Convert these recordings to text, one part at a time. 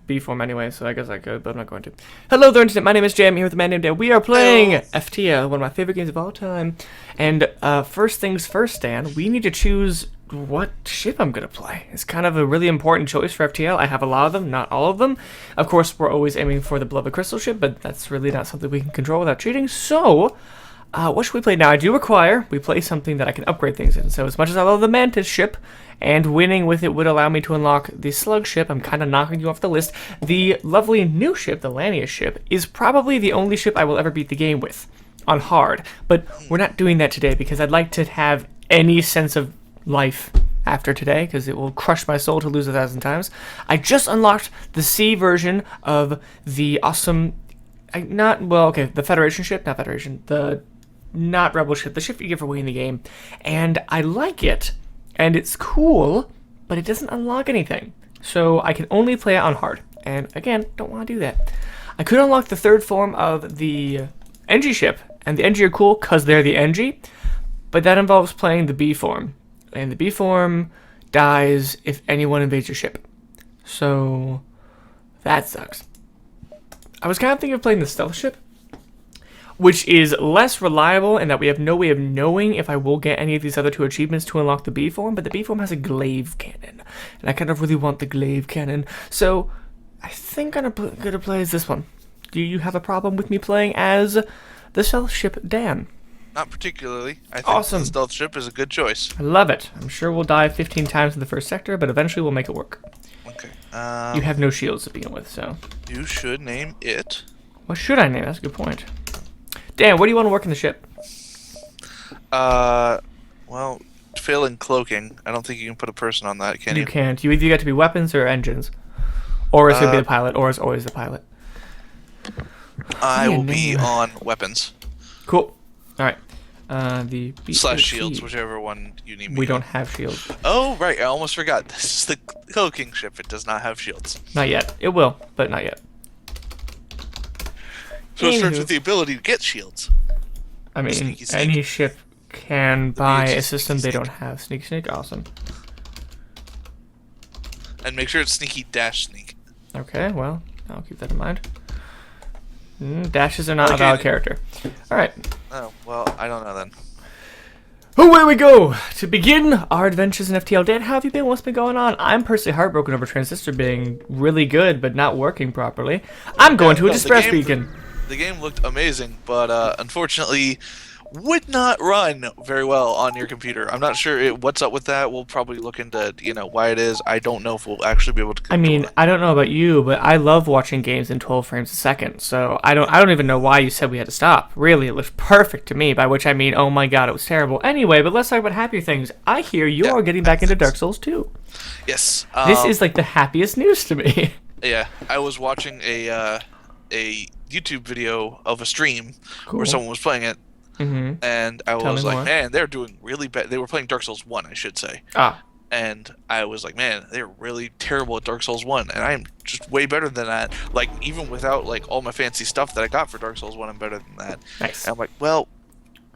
B form anyway, so I guess I could, but I'm not going to. Hello there, Internet. My name is Jay. I'm here with a man named Dan. We are playing FTL, one of my favorite games of all time. And first things first, Dan, we need to choose what ship I'm going to play. It's kind of a really important choice for FTL. I have a lot of them, not all of them. Of course, we're always aiming for the beloved crystal ship, but that's really not something we can control without cheating. So, what should we play now? I do require we play something that I can upgrade things in. So as much as I love the Mantis ship, and winning with it would allow me to unlock the Slug ship, I'm kind of knocking you off the list. The lovely new ship, the Lanius ship, is probably the only ship I will ever beat the game with on hard. But we're not doing that today because I'd like to have any sense of life after today, because it will crush my soul to lose 1,000 times. I just unlocked the C version of the awesome... the Federation ship, not Federation, not Rebel ship, the ship you get for winning the game. And I like it, and it's cool, but it doesn't unlock anything. So I can only play it on hard. And again, don't want to do that. I could unlock the third form of the NG ship, and the NG are cool because they're the NG, but that involves playing the B form. And the B form dies if anyone invades your ship. So that sucks. I was kind of thinking of playing the stealth ship, which is less reliable in that we have no way of knowing if I will get any of these other two achievements to unlock the B form, but the B form has a glaive cannon, and I kind of really want the glaive cannon, so I think I'm gonna play as this one. Do you have a problem with me playing as the stealth ship, Dan? Not particularly. I think awesome. The stealth ship is a good choice. I love it. I'm sure we'll die 15 times in the first sector, but eventually we'll make it work. Okay. You have no shields to begin with, so... You should name it... What should I name? That's a good point. Dan, where do you want to work in the ship? Well, failing cloaking. I don't think you can put a person on that, can you? You can't. You either get to be weapons or engines. Or it's going to be the pilot, or it's always the pilot. I will be on weapons. Cool. Alright. The / shields, whichever one you need me We don't have shields. Oh, right. I almost forgot. This is the cloaking ship. It does not have shields. Not yet. It will, but not yet. So it starts with the ability to get shields. I mean, Sneaky sneak. any ship can buy a system they don't have. Sneak, sneak, awesome. And make sure it's sneaky dash sneak. Okay, well, I'll keep that in mind. Dashes are not a valid character. Alright. Oh, well, I don't know then. Away we go! To begin our adventures in FTL. Dan, how have you been? What's been going on? I'm personally heartbroken over Transistor being really good, but not working properly. I'm going to a distress beacon. The game looked amazing, but unfortunately would not run very well on your computer. I'm not sure what's up with that. We'll probably look into, why it is. I don't know if we'll actually be able to control it. I don't know about you, but I love watching games in 12 frames a second. So I don't even know why you said we had to stop. Really, it looked perfect to me, by which I mean, oh my god, it was terrible. Anyway, but let's talk about happier things. I hear you're getting back into Dark Souls 2. Yes. This is like the happiest news to me. Yeah, I was watching a YouTube video of a stream where someone was playing it. And I was like, man, they're doing really bad. They were playing Dark Souls 1, I should say. And I was like, man, they're really terrible at Dark Souls 1, and I'm just way better than that. Like, even without like all my fancy stuff that I got for Dark Souls 1, I'm better than that. Nice. And I'm like, well,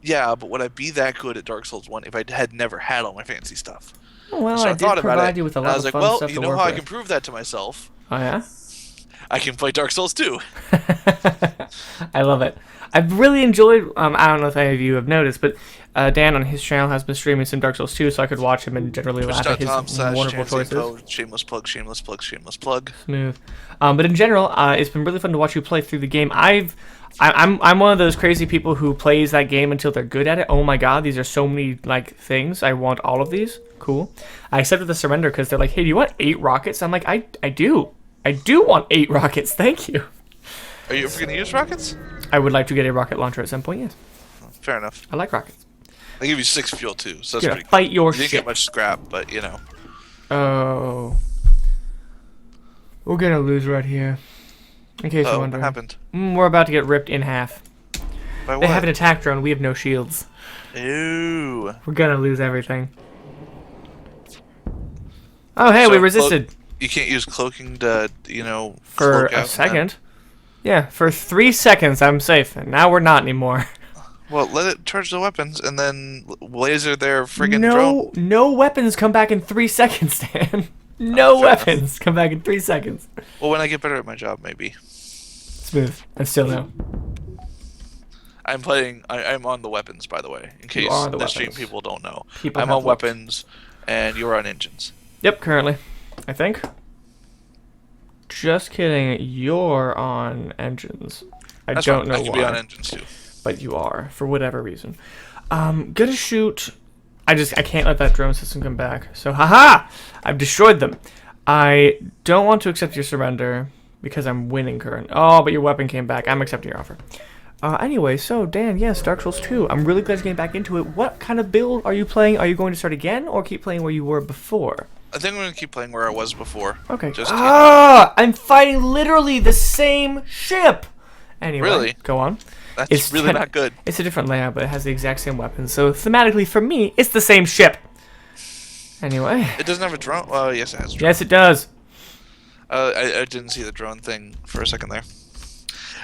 yeah, but would I be that good at Dark Souls 1 if I had never had all my fancy stuff? Well, so I did provide you with a lot of fun stuff to work with. I was like, well, you know how I can prove that to myself? Oh, yeah? I can play Dark Souls 2. I love it. I've really enjoyed, I don't know if any of you have noticed, but Dan on his channel has been streaming some Dark Souls 2, so I could watch him and generally laugh at his wonderful choices. Shameless plug, shameless plug, shameless plug. Smooth. But in general, it's been really fun to watch you play through the game. I'm one of those crazy people who plays that game until they're good at it. Oh my god, these are so many things. I want all of these. Cool. I accepted the surrender because they're like, hey, do you want 8 rockets? I'm like, I do. I do want 8 rockets. Thank you. Are you ever going to use rockets? I would like to get a rocket launcher at some point, yes. Fair enough. I like rockets. They give you 6 fuel too, so that's pretty good. Fight your shit. You didn't get much scrap, but Oh. We're gonna lose right here. In case you're wondering. What happened? We're about to get ripped in half. By what? They have an attack drone, we have no shields. Ew. We're gonna lose everything. Oh, hey, we resisted. You can't use cloaking to, for a second. Yeah, for 3 seconds I'm safe, and now we're not anymore. Well, let it charge the weapons, and then laser their friggin' drone. No weapons come back in 3 seconds, Dan. No weapons. Come back in 3 seconds. Well, when I get better at my job, maybe. Smooth. And still no. I'm on the weapons, by the way, in case the stream people don't know. I'm on weapons, and you're on engines. Yep, currently. I think. Just kidding. You're on engines. I don't know why. I can be on engines too. But you are, for whatever reason. Gonna shoot. I can't let that drone system come back. So, haha! I've destroyed them. I don't want to accept your surrender because I'm winning current. Oh, but your weapon came back. I'm accepting your offer. Anyway, so Dan, yes, Dark Souls 2. I'm really glad you're getting back into it. What kind of build are you playing? Are you going to start again or keep playing where you were before? I think I'm going to keep playing where I was before. Okay. I'm fighting literally the same ship! Anyway, really? Go on. That's really not good. It's a different layout, but it has the exact same weapons. So thematically, for me, it's the same ship. Anyway. It doesn't have a drone? Well, yes, it has a drone. Yes, it does. I didn't see the drone thing for a second there.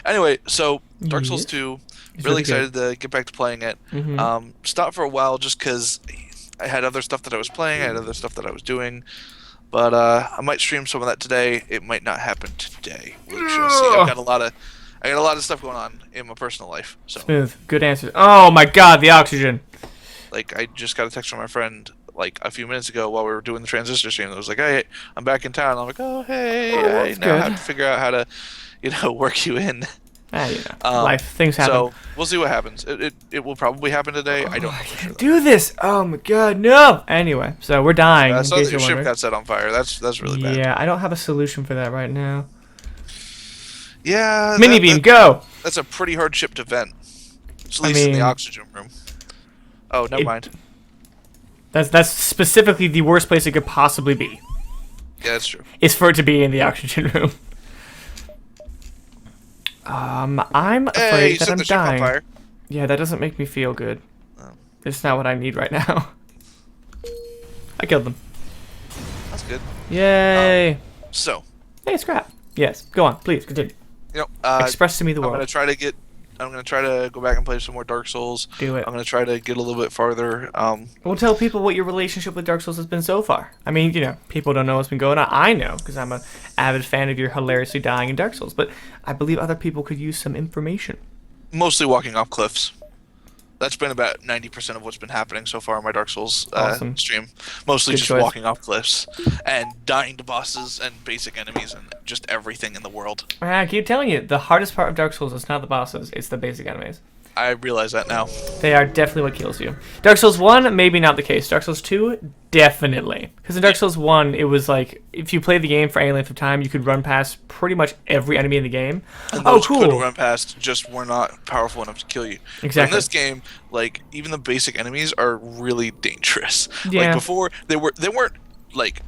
Anyway, so Dark Souls 2, really excited to get back to playing it. Stopped for a while just because I had other stuff that I was playing, I had other stuff that I was doing. But I might stream some of that today. It might not happen today. We shall see. I got a lot of stuff going on in my personal life. So. Smooth. Good answers. Oh my god, the oxygen. Like, I just got a text from my friend like a few minutes ago while we were doing the transistor stream. It was like, hey, I'm back in town. I'm like, oh, hey, I now have to figure out how to, work you in. Life, things happen. So we'll see what happens. It will probably happen today. I don't know for sure. Do this. Oh my god, no. Anyway, so we're dying. I saw that your ship got set on fire. That's really bad. Yeah, I don't have a solution for that right now. Yeah. Mini beam, go. That's a pretty hard ship to vent. At least in the oxygen room. Oh, never mind. That's specifically the worst place it could possibly be. Yeah, that's true. Is for it to be in the oxygen room. I'm afraid that I'm dying. Fire. Yeah, that doesn't make me feel good. Oh. It's not what I need right now. I killed them. That's good. Yay! So. Hey, scrap. Yes, go on, please continue. Express to me the world. I'm gonna try to go back and play some more Dark Souls. Do it. I'm gonna try to get a little bit farther. We'll tell people what your relationship with Dark Souls has been so far. I mean, people don't know what's been going on. I know, because I'm an avid fan of your hilariously dying in Dark Souls. But I believe other people could use some information. Mostly walking off cliffs. That's been about 90% of what's been happening so far on my Dark Souls stream. Mostly just walking off cliffs and dying to bosses and basic enemies and just everything in the world. I keep telling you, the hardest part of Dark Souls is not the bosses, it's the basic enemies. I realize that now. They are definitely what kills you. Dark Souls 1, maybe not the case. Dark Souls 2, definitely. Because in Dark Souls 1, it was like, if you play the game for any length of time, you could run past pretty much every enemy in the game. And those cool. Could run past just were not powerful enough to kill you. Exactly. But in this game, like, even the basic enemies are really dangerous. Yeah. Like, before, they weren't, like,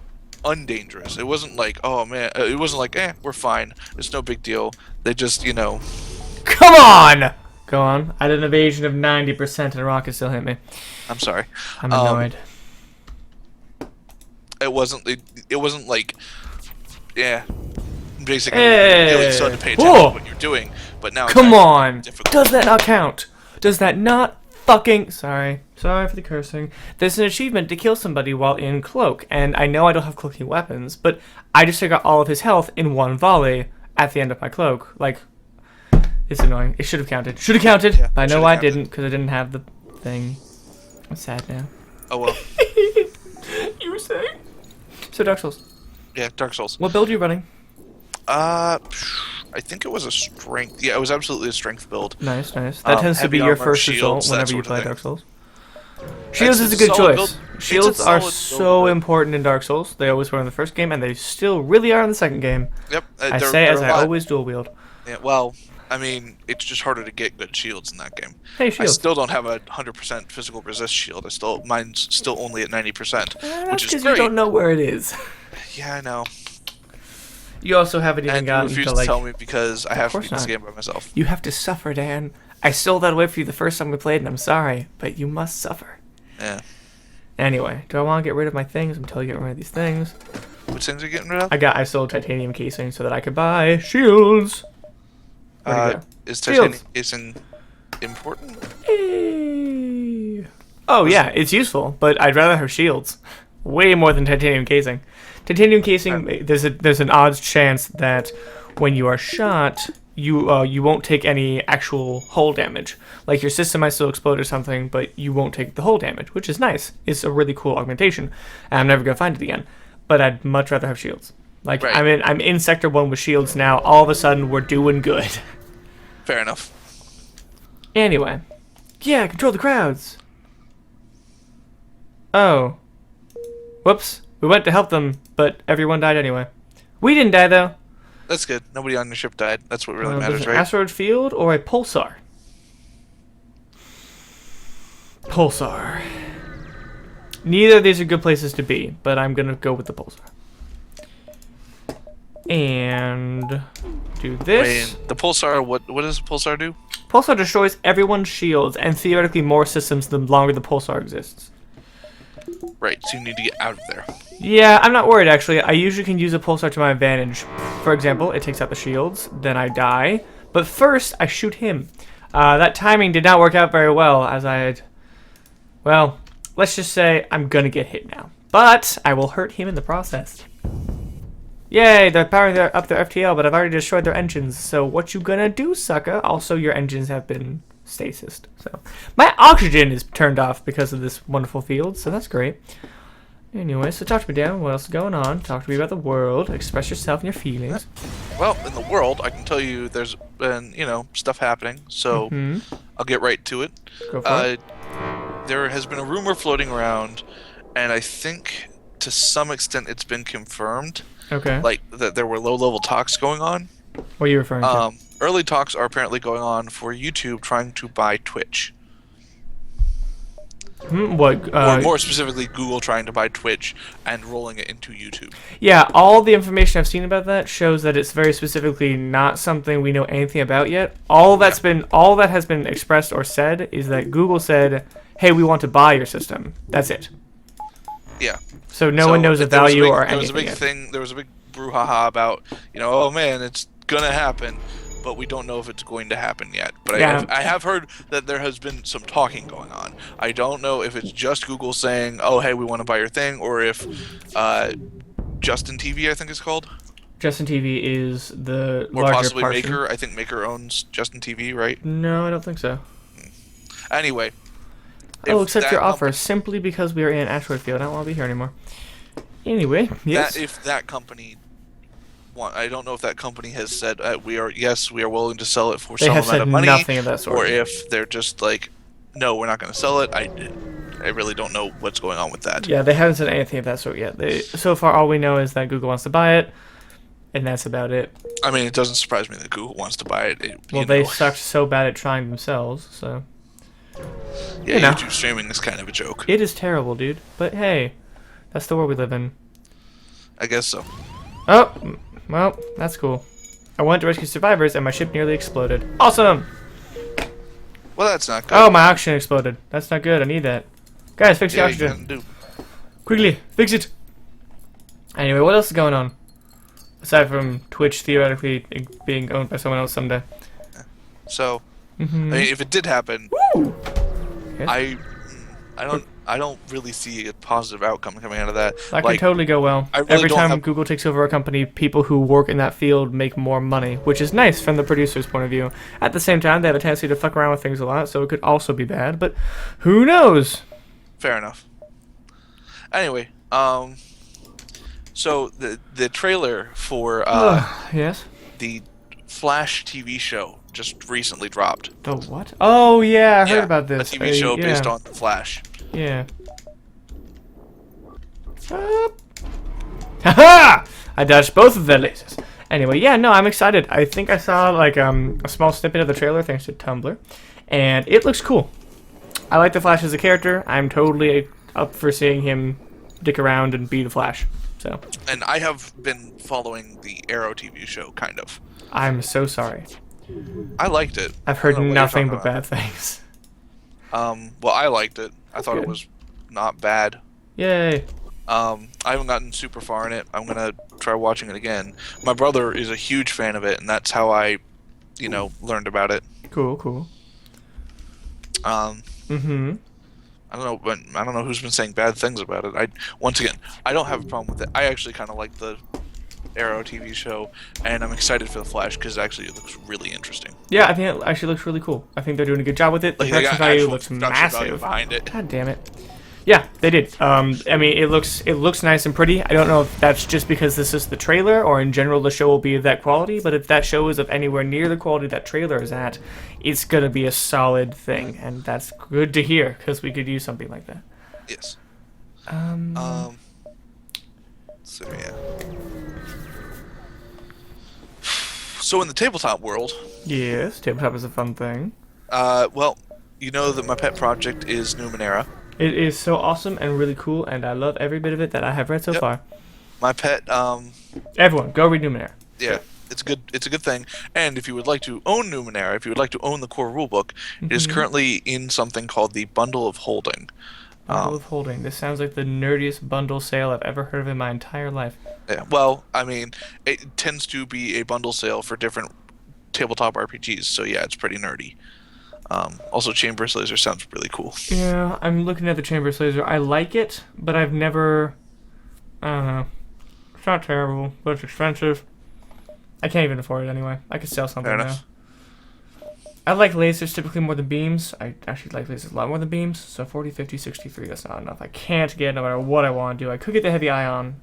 undangerous. It wasn't like, oh, man, it wasn't like, we're fine. It's no big deal. They just, Come on! Go on. I had an evasion of 90% and a rocket still hit me. I'm sorry. I'm annoyed. It wasn't like, basically really started to pay attention to what you're doing. But now come on! Does that not count? Does that not fucking... Sorry for the cursing. There's an achievement to kill somebody while in cloak, and I know I don't have cloaking weapons, but I just took out all of his health in one volley at the end of my cloak. Like... It's annoying. It should have counted. Should have counted. Yeah, but I know why I didn't, because I didn't have the thing. I'm sad now. Oh well. You were saying? So Dark Souls. Yeah, Dark Souls. What build are you running? I think it was a strength. Yeah, it was absolutely a strength build. Nice. That tends to be your first result whenever you play Dark Souls. Shields is a good choice. Shields are so important in Dark Souls. They always were in the first game, and they still really are in the second game. Yep. I say as I always dual wield. Yeah, well... I mean, it's just harder to get good shields in that game. Hey, shield. I still don't have a 100% physical resist shield. Mine's still only at 90%, which is great. Because you don't know where it is. Yeah, I know. You also haven't even gotten to, refuse to tell me because I have to beat this game by myself. You have to suffer, Dan. I stole that away from you the first time we played, and I'm sorry, but you must suffer. Yeah. Anyway, do I want to get rid of my things until you get rid of these things? Which things are you getting rid of? I sold titanium casing so that I could buy shields. Is titanium casing important? Oh yeah, it's useful, but I'd rather have shields. way more than titanium casing. Titanium casing, there's an odds chance that when you are shot, you won't take any actual hull damage. Like your system might still explode or something, but you won't take the hull damage, which is nice. It's a really cool augmentation. And I'm never gonna find it again. But I'd much rather have shields. Like I'm in Sector 1 with shields now. All of a sudden, we're doing good. Fair enough. Anyway, yeah, control the crowds. Oh, whoops. We went to help them, but everyone died anyway. We didn't die though. That's good. Nobody on your ship died. That's what really matters, right? An asteroid field or a pulsar? Pulsar. Neither of these are good places to be, but I'm gonna go with the pulsar. And do this. Wait, the pulsar. What does the pulsar do? Pulsar destroys everyone's shields and theoretically more systems the longer the pulsar exists. Right, so you need to get out of there. Yeah, I'm not worried actually. I usually can use a pulsar to my advantage. For example, it takes out the shields, then I die. But first, I shoot him. That timing did not work out very well, as I had... Well, let's just say I'm gonna get hit now. But I will hurt him in the process. Yay, they're powering up their FTL, but I've already destroyed their engines. So what you gonna do, sucker? Also, your engines have been stasis. So my oxygen is turned off because of this wonderful field, so that's great. Anyway, so talk to me, Dan. What else is going on? Talk to me about the world. Express yourself and your feelings. Well, in the world, I can tell you there's been, stuff happening, so I'll get right to it. Go for it. There has been a rumor floating around, and I think to some extent it's been confirmed. Okay. Like that there were low-level talks going on. What are you referring to? Early talks are apparently going on for YouTube trying to buy Twitch. What? Or more specifically, Google trying to buy Twitch and rolling it into YouTube. Yeah, all the information I've seen about that shows that it's very specifically not something we know anything about yet. All that has been expressed or said is that Google said, "Hey, we want to buy your system." That's it. Yeah. So no one knows the value or anything. There was a big thing. There was a big brouhaha about, oh man, it's gonna happen, but we don't know if it's going to happen yet. But I have heard that there has been some talking going on. I don't know if it's just Google saying, "Oh, hey, we want to buy your thing," or if Justin TV, I think it's called. Justin TV is the or larger possibly portion. Maker. I think Maker owns Justin TV, right? No, I don't think so. Anyway. I'll accept your offer simply because we are in an asteroid field. I don't want to be here anymore. Anyway, yes. If that company, I don't know if that company has said we are willing to sell it for some amount of money. They have said nothing of that sort. Or if they're just like, no, we're not going to sell it. I really don't know what's going on with that. Yeah, they haven't said anything of that sort yet. So far, all we know is that Google wants to buy it, and that's about it. I mean, it doesn't surprise me that Google wants to buy it. They sucked so bad at trying themselves, so. Yeah, YouTube streaming is kind of a joke. It is terrible, dude. But hey, that's the world we live in. I guess so. Oh, well, that's cool. I went to rescue survivors, and my ship nearly exploded. Awesome! Well, that's not good. Oh, my oxygen exploded. That's not good. I need that. Guys, fix the oxygen. Quickly, fix it! Anyway, what else is going on? Aside from Twitch theoretically being owned by someone else someday. So, I mean, if it did happen, yes. I don't really see a positive outcome coming out of that. That could totally go well. Really Every time Google takes over a company, people who work in that field make more money, which is nice from the producer's point of view. At the same time, they have a tendency to fuck around with things a lot, so it could also be bad, but who knows? Fair enough. Anyway, so the trailer for yes, the Flash TV show just recently dropped. The what? Oh yeah, I heard about this. A TV show based on the Flash. Yeah. Haha! I dodged both of their lasers. Anyway, yeah, no, I'm excited. I think I saw like a small snippet of the trailer thanks to Tumblr, and it looks cool. I like the Flash as a character. I'm totally up for seeing him dick around and be the Flash. So. And I have been following the Arrow TV show, kind of. I'm so sorry. I liked it. I've heard nothing but bad things. Well, I liked it. I thought it was not bad. Yay. I haven't gotten super far in it. I'm gonna try watching it again. My brother is a huge fan of it, and that's how I, learned about it. Cool. I don't know, but I don't know who's been saying bad things about it. Once again, I don't have a problem with it. I actually kind of like the Arrow TV show, and I'm excited for the Flash because actually it looks really interesting. Yeah, I think it actually looks really cool. I think they're doing a good job with it. The production value looks massive behind it. God damn it. Yeah, they did. I mean, it looks nice and pretty. I don't know if that's just because this is the trailer, or in general the show will be of that quality. But if that show is of anywhere near the quality that trailer is at, it's gonna be a solid thing, and that's good to hear because we could use something like that. Yes. So yeah. So in the tabletop world. Yes, tabletop is a fun thing. Well, you know that my pet project is Numenera. It is so awesome and really cool, and I love every bit of it that I have read so far. My pet. Everyone, go read Numenera. Yeah, it's good. It's a good thing. And if you would like to own Numenera, if you would like to own the core rulebook, it is currently in something called the Bundle of Holding. Bundle of Holding. This sounds like the nerdiest bundle sale I've ever heard of in my entire life. Yeah. Well, I mean, it tends to be a bundle sale for different tabletop RPGs. So yeah, it's pretty nerdy. Also, Chamber Laser sounds really cool. Yeah, I'm looking at the Chamber Laser. I like it, but I've never... I don't know. It's not terrible, but it's expensive. I can't even afford it anyway. I could sell something now. I like lasers typically more than beams. I actually like lasers a lot more than beams. So 40, 50, 63, that's not enough. I can't get no matter what I want to do. I could get the heavy ion.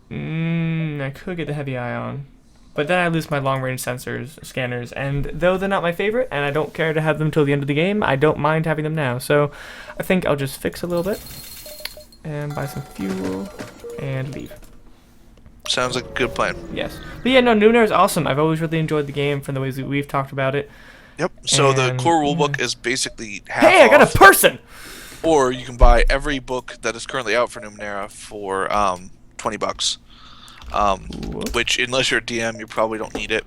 I could get the heavy ion. But then I lose my long-range scanners, and though they're not my favorite, and I don't care to have them till the end of the game, I don't mind having them now. So I think I'll just fix a little bit, and buy some fuel, and leave. Sounds like a good plan. Yes. But yeah, no, Numenera is awesome. I've always really enjoyed the game from the ways that we've talked about it. Yep, so the core rulebook is basically half Hey, I got a person! Or you can buy every book that is currently out for Numenera for $20. Which, unless you're a DM, you probably don't need it.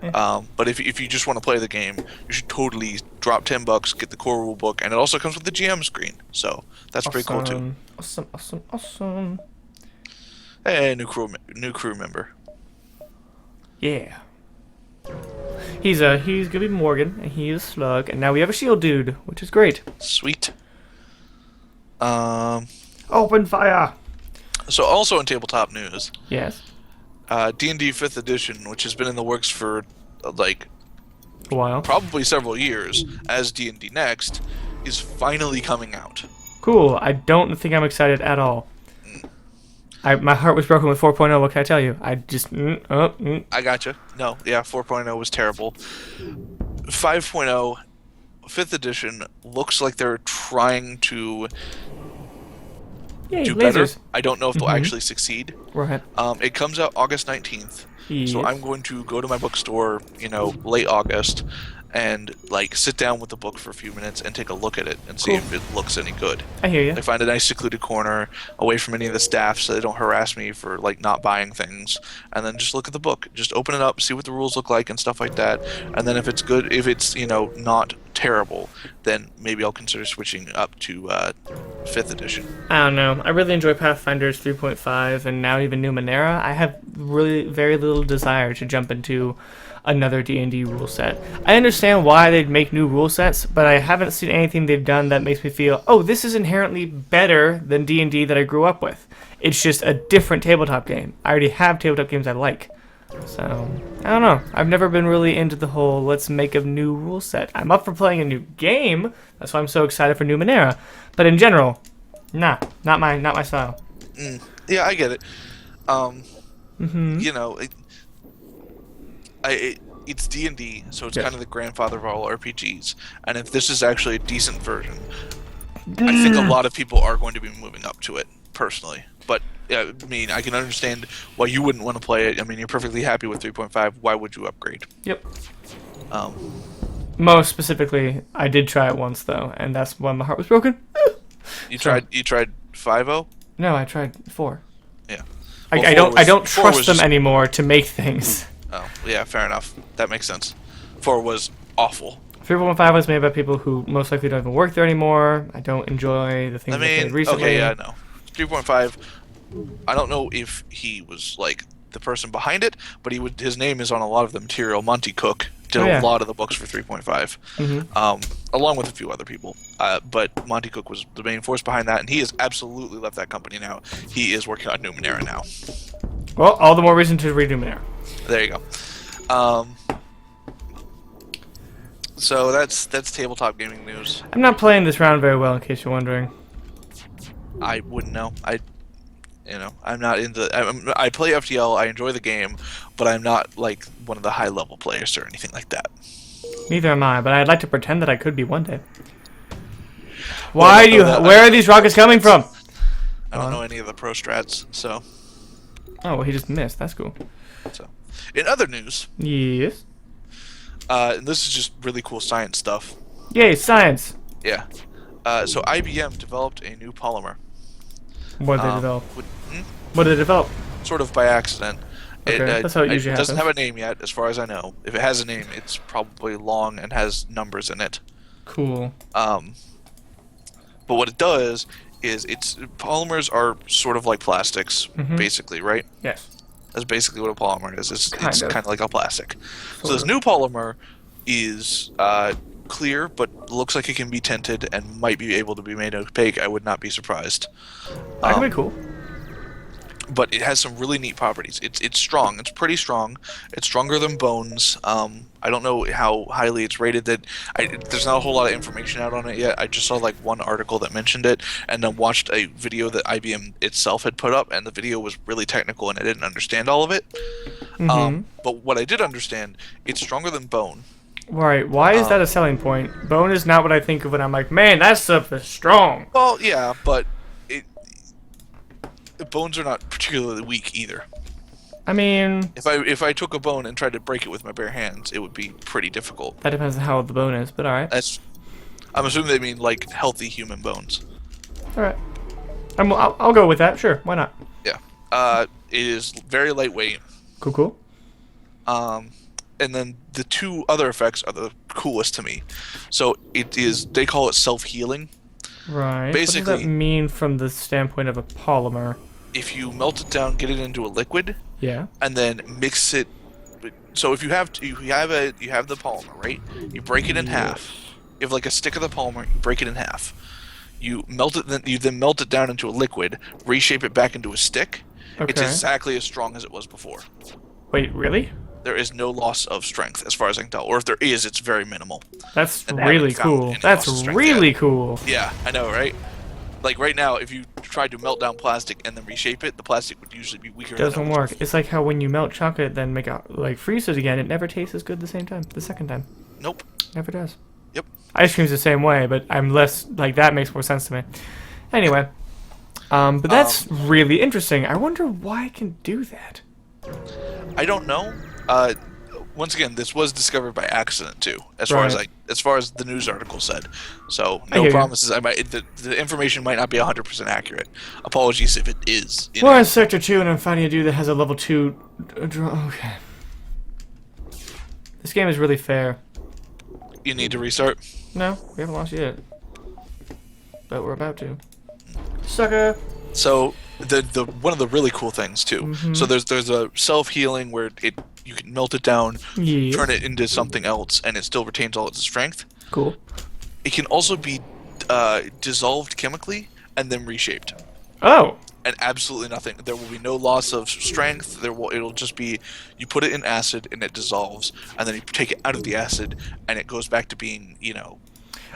But if you just want to play the game, you should totally drop $10, get the core rulebook, and it also comes with the GM screen. So that's pretty cool too. Awesome. Hey, new crew member. Yeah. He's gonna be Morgan, and he is Slug, and now we have a shield dude, which is great. Sweet. Open fire. So also in tabletop news. Yes. D&D 5th edition, which has been in the works for like a while, probably several years, as D&D Next, is finally coming out. Cool. I don't think I'm excited at all. My heart was broken with 4.0. What can I tell you? I just... I gotcha. No, yeah, 4.0 was terrible. 5.0, 5th edition, looks like they're trying to do better. I don't know if they'll actually succeed. Right. It comes out August 19th, so I'm going to go to my bookstore, late August, and sit down with the book for a few minutes and take a look at it and see if it looks any good. I hear you. I find a nice secluded corner away from any of the staff so they don't harass me for not buying things, and then just look at the book. Just open it up, see what the rules look like and stuff like that. And then if it's good, if it's not terrible, then maybe I'll consider switching up to 5th edition. I don't know. I really enjoy Pathfinders 3.5 and now even Numenera. I have really very little desire to jump into another D&D rule set. I understand why they'd make new rule sets, but I haven't seen anything they've done that makes me feel, oh, this is inherently better than D&D that I grew up with. It's just a different tabletop game. I already have tabletop games I like. So, I don't know. I've never been really into the whole let's make a new rule set. I'm up for playing a new game. That's why I'm so excited for Numenera. But in general, nah, not my style. Yeah, I get it. It's D&D, so it's kind of the grandfather of all RPGs. And if this is actually a decent version, I think a lot of people are going to be moving up to it, personally. But, I mean, I can understand why you wouldn't want to play it. I mean, you're perfectly happy with 3.5. Why would you upgrade? Yep. Most specifically, I did try it once, though, and that's when my heart was broken. You tried 5.0? No, I tried 4. Yeah. Well, I don't trust them anymore to make things. Oh, yeah, fair enough. That makes sense. 4 was awful. 3.5 was made by people who most likely don't even work there anymore. I don't enjoy the things they made recently. Okay, yeah, no. 3.5, I don't know if he was, the person behind it, but his name is on a lot of the material. Monty Cook did a lot of the books for 3.5, along with a few other people. But Monty Cook was the main force behind that, and he has absolutely left that company now. He is working on Numenera now. Well, all the more reason to read Numenera. There you go. So that's tabletop gaming news. I'm not playing this round very well, in case you're wondering. I wouldn't know. I'm not into. I play FTL. I enjoy the game, but I'm not like one of the high level players or anything like that. Neither am I, but I'd like to pretend that I could be one day. Where are these rockets coming from? I don't know any of the pro strats, so. Oh, well, he just missed. That's cool. So, in other news. Yes. And this is just really cool science stuff. Yay, science. Yeah. So IBM developed a new polymer. What did they develop? What did it develop? Sort of by accident. Okay, that's how it usually happens. It doesn't have a name yet, as far as I know. If it has a name, it's probably long and has numbers in it. Cool. But what it does is polymers are sort of like plastics, basically, right? Yes. That's basically what a polymer is. It's kind of like a plastic. So this new polymer is clear, but looks like it can be tinted and might be able to be made opaque. I would not be surprised. That could be cool. But it has some really neat properties. It's strong. It's pretty strong. It's stronger than bones. I don't know how highly it's rated. There's not a whole lot of information out on it yet. I just saw like one article that mentioned it, and then watched a video that IBM itself had put up, and the video was really technical, and I didn't understand all of it. But what I did understand, it's stronger than bone. Right. Why is that a selling point? Bone is not what I think of when I'm like, man, that stuff is strong. Well, yeah, but bones are not particularly weak either. I mean, if I took a bone and tried to break it with my bare hands, it would be pretty difficult. That depends on how the bone is, but alright. I'm assuming they mean like healthy human bones. Alright. I'll go with that, sure, why not? Yeah. It is very lightweight. Cool. And then the two other effects are the coolest to me. So they call it self-healing. Right. Basically, what does that mean from the standpoint of a polymer? If you melt it down, get it into a liquid, yeah, and then mix it. So if you have the polymer, right? You break it in half. You have like a stick of the polymer. You break it in half. You melt it. Then you melt it down into a liquid. Reshape it back into a stick. Okay. It's exactly as strong as it was before. Wait, really? There is no loss of strength, as far as I can tell. Or if there is, it's very minimal. That's really cool. That's really cool. Yeah, I know, right? Like right now, if you tried to melt down plastic and then reshape it, the plastic would usually be weaker. Doesn't work. It's like how when you melt chocolate, then freeze it again, it never tastes as good the second time. Nope. Never does. Yep. Ice cream's the same way, but I'm less like that makes more sense to me. Anyway, but that's really interesting. I wonder why it can do that. I don't know. Once again, this was discovered by accident too, as far as the news article said. So no promises. The information might not be 100% accurate. Apologies if it is. We're in Sector 2, and I'm finding a dude that has a level 2. Okay. This game is really fair. You need to restart. No, we haven't lost yet, but we're about to. Sucker. So the one of the really cool things too. So there's a self-healing where you can melt it down, turn it into something else, and it still retains all its strength. Cool. It can also be dissolved chemically and then reshaped. Oh. And absolutely nothing. There will be no loss of strength. It'll just be you put it in acid and it dissolves, and then you take it out of the acid and it goes back to being,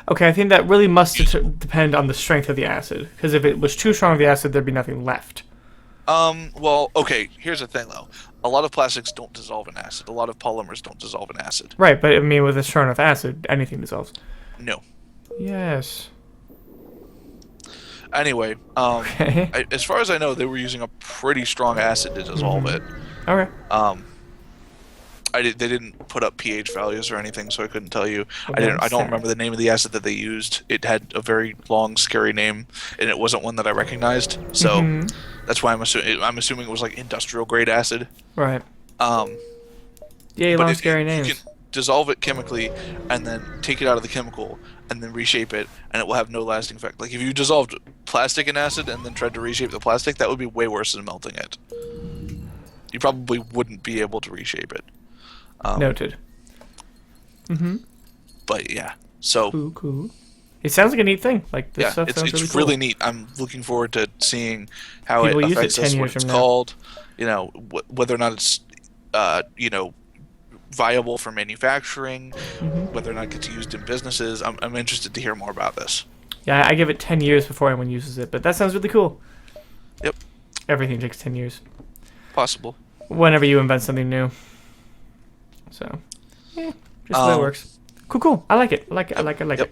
Okay, I think that really must depend on the strength of the acid, because if it was too strong of the acid, there'd be nothing left. Well, okay, here's the thing, though. A lot of plastics don't dissolve in acid. A lot of polymers don't dissolve in acid. Right, but I mean, with a strong enough acid, anything dissolves. No. Yes. Anyway, as far as I know, they were using a pretty strong acid to dissolve it. Okay. They didn't put up pH values or anything, so I couldn't tell you. I don't remember the name of the acid that they used. It had a very long, scary name, and it wasn't one that I recognized. So that's why I'm assuming it was like industrial grade acid. Right. Yay, long, scary names. You can dissolve it chemically, and then take it out of the chemical, and then reshape it, and it will have no lasting effect. Like if you dissolved plastic in acid and then tried to reshape the plastic, that would be way worse than melting it. You probably wouldn't be able to reshape it. Noted. Mm-hmm. But yeah, so cool. It sounds like a neat thing. Like this yeah, stuff sounds it's really cool. really neat. I'm looking forward to seeing how People it use affects it 10 us, what years it's from now. called, you know, whether or not it's viable for manufacturing, whether or not it gets used in businesses. I'm interested to hear more about this. Yeah, I give it 10 years before anyone uses it, but that sounds really cool. Yep. Everything takes 10 years. Possible. Whenever you invent something new. So, yeah, just the way it works. Cool. I like it. I like it.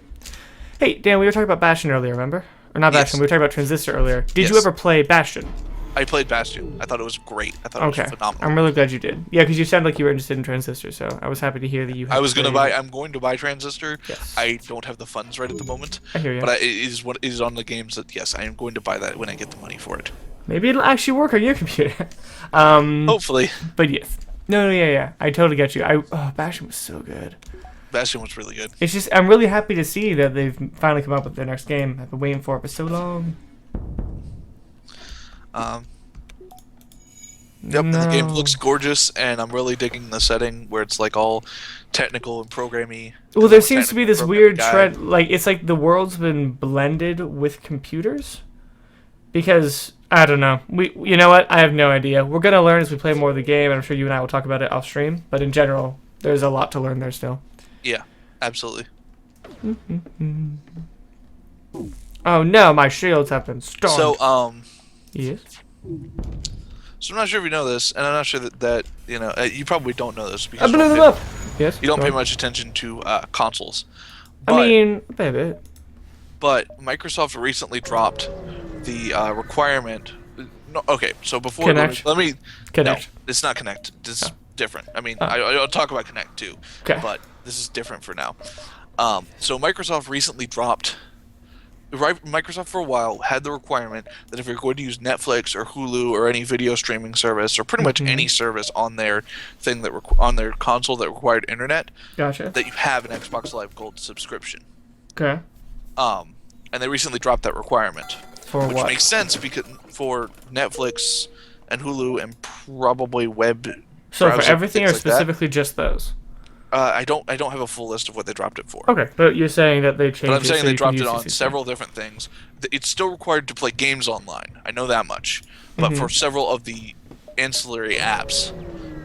Hey, Dan, we were talking about Bastion earlier, remember? Or not Bastion, we were talking about Transistor earlier. Did you ever play Bastion? I played Bastion. I thought it was great. I thought it was phenomenal. I'm really glad you did. Yeah, because you sounded like you were interested in Transistor, so I was happy to hear that you had I'm going to buy Transistor. Yes. I don't have the funds right at the moment. I hear you. But it is on the games that, yes, I am going to buy that when I get the money for it. Maybe it'll actually work on your computer. Hopefully. But yes. No, yeah. I totally get you. Bastion was so good. Bastion was really good. It's just, I'm really happy to see that they've finally come up with their next game. I've been waiting for it for so long. Yep, and the game looks gorgeous, and I'm really digging the setting where it's like all technical and programmy. Well, there seems to be this weird trend, like it's like the world's been blended with computers. Because I don't know, you know what? I have no idea. We're gonna learn as we play more of the game, and I'm sure you and I will talk about it off stream. But in general, there's a lot to learn there still. Yeah, absolutely. Oh no, my shields have been stormed. So yes. So I'm not sure if you know this, and I'm not sure that you know. You probably don't know this because Yes. You don't pay much attention to consoles. But, I mean, a bit. But Microsoft recently dropped the requirement. No, okay, so before Kinect. let me Kinect. No, it's not Kinect. It's different. I mean, I'll talk about Kinect too. Okay. But this is different for now. So Microsoft recently dropped. Microsoft for a while had the requirement that if you're going to use Netflix or Hulu or any video streaming service or pretty much any service on their thing on their console that required internet, that you have an Xbox Live Gold subscription. Okay. And they recently dropped that requirement, which what? makes sense because for Netflix and Hulu and probably web. So for everything, or specifically just those? I don't have a full list of what they dropped it for. Okay, but you're saying that they changed it. But I'm saying so they dropped it on several different things. It's still required to play games online. I know that much. But for several of the ancillary apps,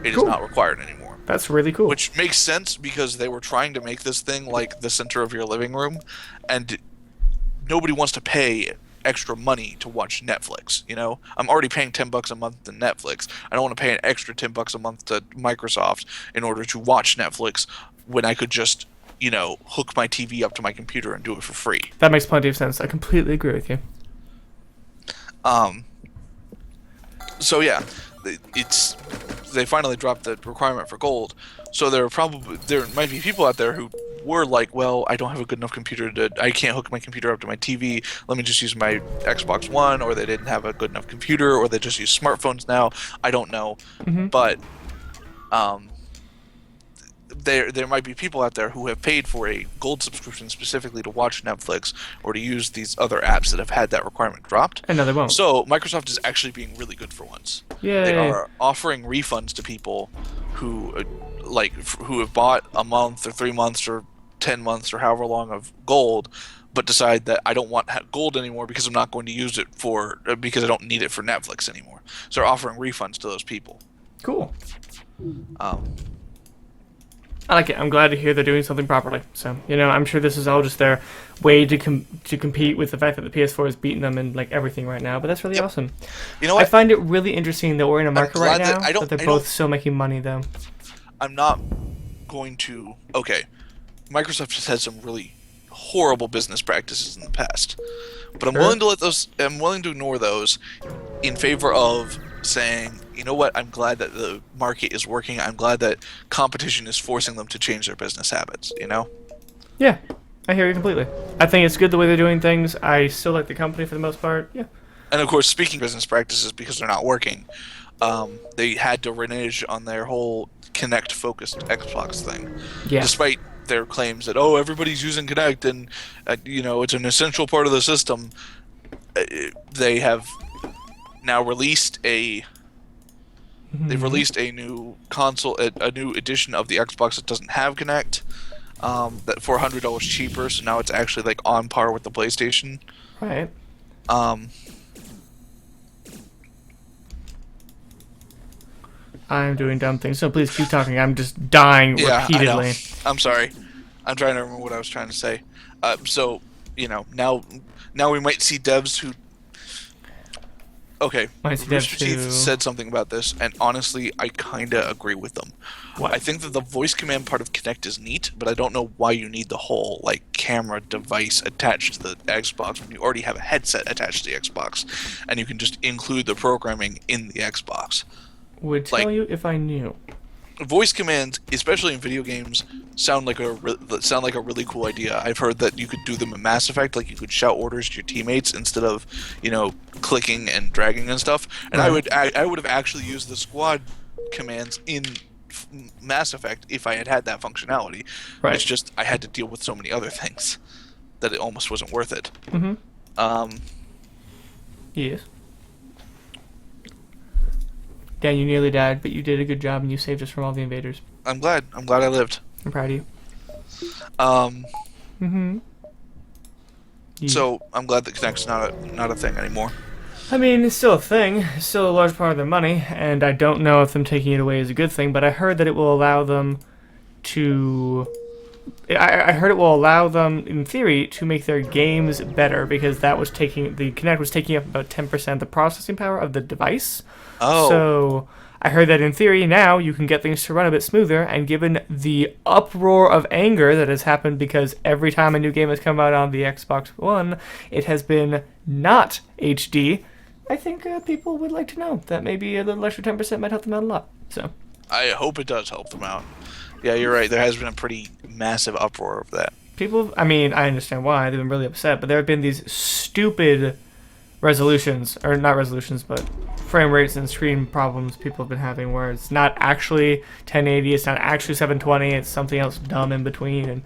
it is not required anymore. That's really cool. Which makes sense because they were trying to make this thing like the center of your living room, and nobody wants to pay extra money to watch Netflix, you know? I'm already paying $10 a month to Netflix. I don't want to pay an extra $10 a month to Microsoft in order to watch Netflix when I could just, you know, hook my TV up to my computer and do it for free. That makes plenty of sense. I completely agree with you. So yeah, they finally dropped the requirement for gold. So there might be people out there who were like, well, I don't have a good enough computer I can't hook my computer up to my TV. Let me just use my Xbox One, or they didn't have a good enough computer, or they just use smartphones now. I don't know, but there might be people out there who have paid for a gold subscription specifically to watch Netflix or to use these other apps that have had that requirement dropped. And no, they won't. So Microsoft is actually being really good for once. Yay. They are offering refunds to people who who have bought a month or 3 months or 10 months or however long of gold, but decide that I don't want gold anymore because I'm not going to use it because I don't need it for Netflix anymore. So they're offering refunds to those people. Cool. I like it. I'm glad to hear they're doing something properly. So, you know, I'm sure this is all just their way to compete with the fact that the PS4 is beating them in like everything right now. But that's really awesome. You know what? I find it really interesting that we're in a market right now that they're both still making money, though. I'm not going to. Okay, Microsoft has had some really horrible business practices in the past, but I'm willing to let those. I'm willing to ignore those in favor of saying, you know what? I'm glad that the market is working. I'm glad that competition is forcing them to change their business habits. You know? Yeah, I hear you completely. I think it's good the way they're doing things. I still like the company for the most part. Yeah. And of course, speaking of business practices, because they're not working, they had to renege on their whole Kinect-focused Xbox thing. Yeah. Despite their claims that everybody's using Kinect and you know, it's an essential part of the system, they have now released they've released a new console, a new edition of the Xbox that doesn't have Kinect, that for $100 cheaper. So now it's actually like on par with the PlayStation. Right. I'm doing dumb things, so please keep talking. I'm just dying repeatedly. I know. I'm sorry. I'm trying to remember what I was trying to say. So, now we might see devs who... Okay, Rooster Teeth said something about this, and honestly, I kind of agree with them. What? I think that the voice command part of Kinect is neat, but I don't know why you need the whole camera device attached to the Xbox when you already have a headset attached to the Xbox, and you can just include the programming in the Xbox. Would tell you if I knew. Voice commands, especially in video games, sound like a really cool idea. I've heard that you could do them in Mass Effect, like you could shout orders to your teammates instead of, clicking and dragging and stuff. And right. I would have actually used the squad commands in Mass Effect if I had that functionality. Right. It's just I had to deal with so many other things that it almost wasn't worth it. Mm-hmm. Yes. Dan, you nearly died, but you did a good job and you saved us from all the invaders. I'm glad I lived. I'm proud of you. Yeah. So I'm glad that Kinect's not a thing anymore. I mean, it's still a thing. It's still a large part of their money, and I don't know if them taking it away is a good thing, but I heard that it will allow them to... I heard it will allow them, in theory, to make their games better, because the Kinect was taking up about 10% of the processing power of the device. Oh. So I heard that in theory now you can get things to run a bit smoother, and given the uproar of anger that has happened because every time a new game has come out on the Xbox One, it has been not HD, I think people would like to know that maybe a little extra 10% might help them out a lot. So I hope it does help them out. Yeah, you're right. There has been a pretty massive uproar of that. People, I mean, I understand why. They've been really upset, but there have been these stupid resolutions, or not resolutions, but frame rates and screen problems people have been having where it's not actually 1080, it's not actually 720, it's something else dumb in between, and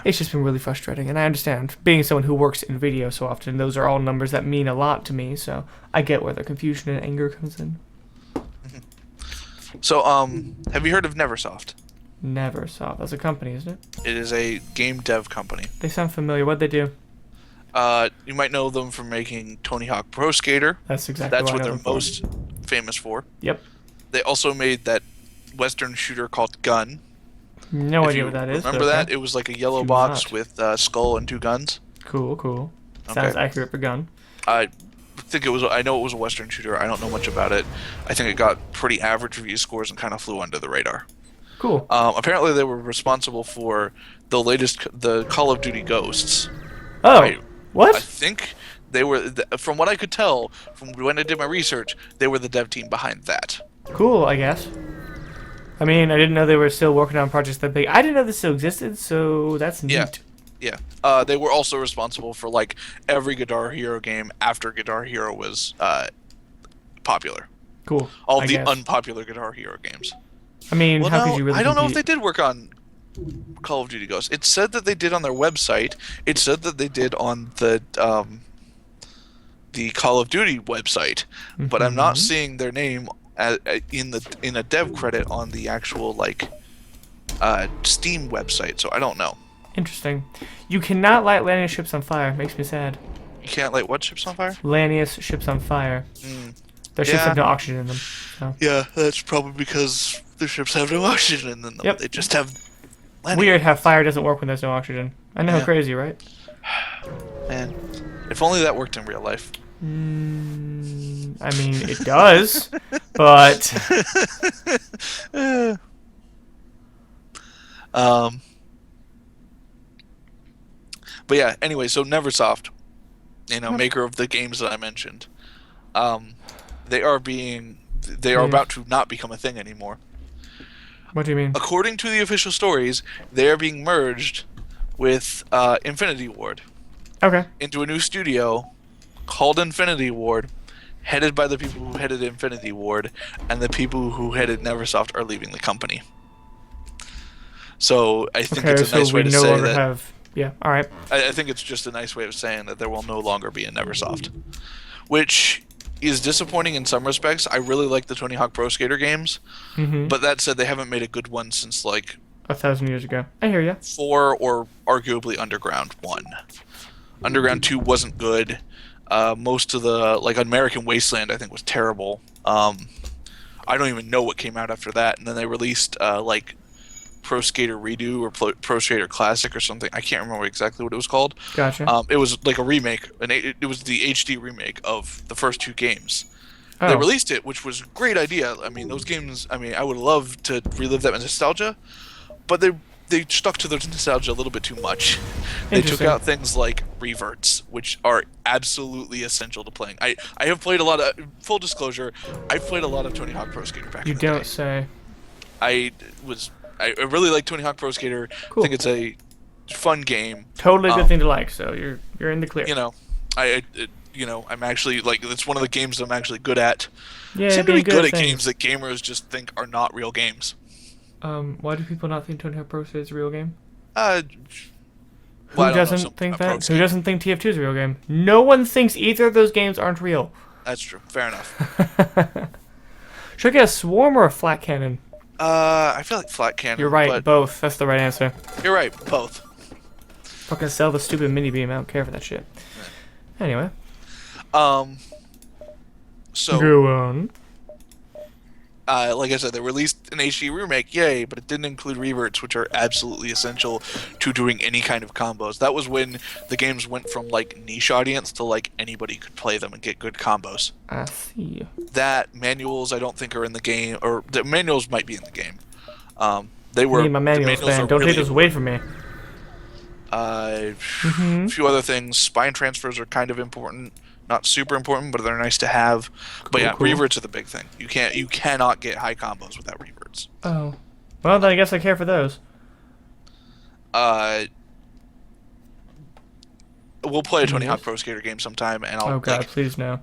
it's just been really frustrating. And I understand, being someone who works in video so often, those are all numbers that mean a lot to me, so I get where the confusion and anger comes in. So, have you heard of Neversoft? Neversoft. That's a company, isn't it? It is a game dev company. They sound familiar. What'd they do? You might know them for making Tony Hawk Pro Skater. That's exactly That's what they're most famous for. Yep. They also made that Western shooter called Gun. No idea what that is. Remember that? It was like a yellow box with a skull and 2 guns. Cool, cool. Sounds accurate for Gun. I know it was a Western shooter. I don't know much about it. I think it got pretty average review scores and kind of flew under the radar. Cool. Apparently they were responsible for the Call of Duty Ghosts. Oh, what? I think they were, from what I could tell, from when I did my research, they were the dev team behind that. Cool, I guess. I mean, I didn't know they were still working on projects that big. I didn't know this still existed, so that's neat. Yeah. They were also responsible for, every Guitar Hero game after Guitar Hero was popular. Cool. All the unpopular Guitar Hero games. I mean, how could you really I don't know if they did work on Call of Duty Ghosts. It said that they did on their website. It said that they did on the Call of Duty website, but I'm not seeing their name in a dev credit on the actual Steam website. So I don't know. Interesting. You cannot light Lanius ships on fire. Makes me sad. You can't light what ships on fire? Lanius ships on fire. Their ships have no oxygen in them. So. Yeah, that's probably because the ships have no oxygen in them. Yep. They just have Lanius. Weird how fire doesn't work when there's no oxygen. I know, crazy, right? Man, if only that worked in real life. I mean, it does, but... But yeah, anyway, so Neversoft, maker of the games that I mentioned, they are about to not become a thing anymore. What do you mean? According to the official stories, they are being merged with Infinity Ward. Okay. Into a new studio called Infinity Ward, headed by the people who headed Infinity Ward, and the people who headed Neversoft are leaving the company. So I think it's a nice way to say that. Yeah, all right. I think it's just a nice way of saying that there will no longer be a Neversoft, which is disappointing in some respects. I really like the Tony Hawk Pro Skater games, but that said, they haven't made a good one since 1,000 years ago. I hear you. 4 or arguably Underground 1. Underground 2 wasn't good. Most of the American Wasteland I think was terrible. I don't even know what came out after that. And then they released Pro Skater Redo or Pro Skater Classic or something. I can't remember exactly what it was called. Gotcha. It was like a remake, it was the HD remake of the first 2 games. Oh. They released it, which was a great idea. I mean, those games. I mean, I would love to relive that nostalgia, but they stuck to their nostalgia a little bit too much. They took out things like reverts, which are absolutely essential to playing. I have played a lot of. Full disclosure, I've played a lot of Tony Hawk Pro Skater back in the day. You don't say. I really like Tony Hawk Pro Skater. Cool. I think it's a fun game. Totally good thing to like. So you're in the clear. You know, I'm actually it's one of the games that I'm actually good at. Yeah, I seem to be good at things. games that gamers just think are not real games. Why do people not think Tony Hawk Pro Skater is a real game? Who doesn't think that? Who doesn't think TF2 is a real game? No one thinks either of those games aren't real. That's true. Fair enough. Should I get a swarm or a flat cannon? I feel like flat cannon. You're right, both. That's the right answer. You're right, both. Fucking sell the stupid mini beam. I don't care for that shit. Yeah. Anyway. So go on. Like I said, they released an HD remake, yay, but it didn't include reverts, which are absolutely essential to doing any kind of combos. That was when the games went from niche audience to anybody could play them and get good combos. I see. That manuals I don't think are in the game, or the manuals might be in the game. They were. I need my manuals, man. Don't take this away from me. A few other things. Spine transfers are kind of important. Not super important, but they're nice to have. But yeah, reverts are the big thing. You cannot get high combos without reverts. Oh. Well, then I guess I care for those. We'll play a Tony Hawk Pro Skater game sometime, and I'll. Oh god, please no.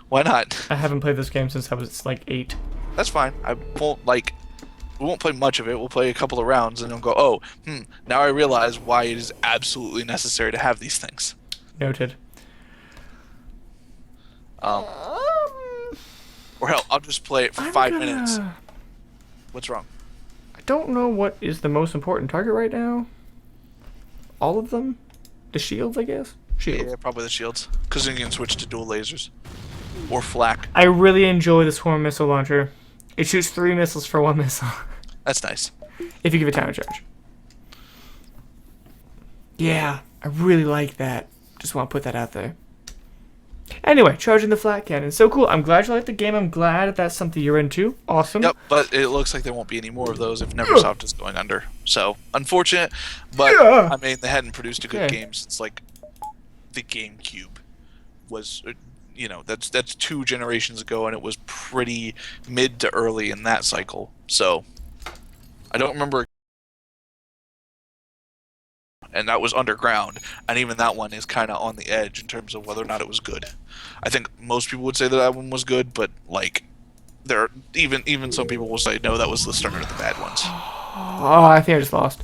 Why not? I haven't played this game since I was 8. That's fine. We won't play much of it. We'll play a couple of rounds, and then we'll go, now I realize why it is absolutely necessary to have these things. Noted. Or hell, I'll just play it for 5 minutes. What's wrong? I don't know what is the most important target right now. All of them? The shields, I guess? Shields. Yeah, probably the shields. Because then you can switch to dual lasers. Or flak. I really enjoy the swarm missile launcher. It shoots 3 missiles for 1 missile. That's nice. If you give it time to charge. Yeah, I really like that. Just want to put that out there. Anyway, charging the flat cannon. So cool. I'm glad you like the game. I'm glad that's something you're into. Awesome. Yep, but it looks like there won't be any more of those if Neversoft is going under. So, unfortunate, but I mean, they hadn't produced a good game since the GameCube was, that's 2 generations ago, and it was pretty mid to early in that cycle. So, I don't remember. And that was Underground, and even that one is kind of on the edge in terms of whether or not it was good. I think most people would say that one was good, but there are even some people will say no, that was the start of the bad ones. Oh, I think I just lost.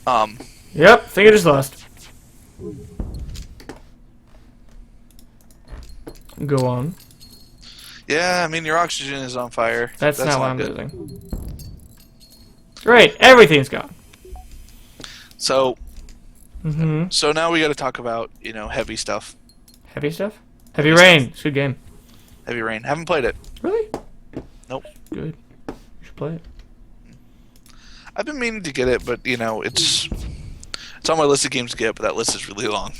Yep, think I just lost. Go on. Yeah, I mean your oxygen is on fire. That's not what I'm losing. Great, everything's gone. So, so now we got to talk about heavy stuff. Heavy stuff? Heavy Rain. It's a good game. Heavy Rain. Haven't played it. Really? Nope. Good. You should play it. I've been meaning to get it, but it's on my list of games to get, but that list is really long.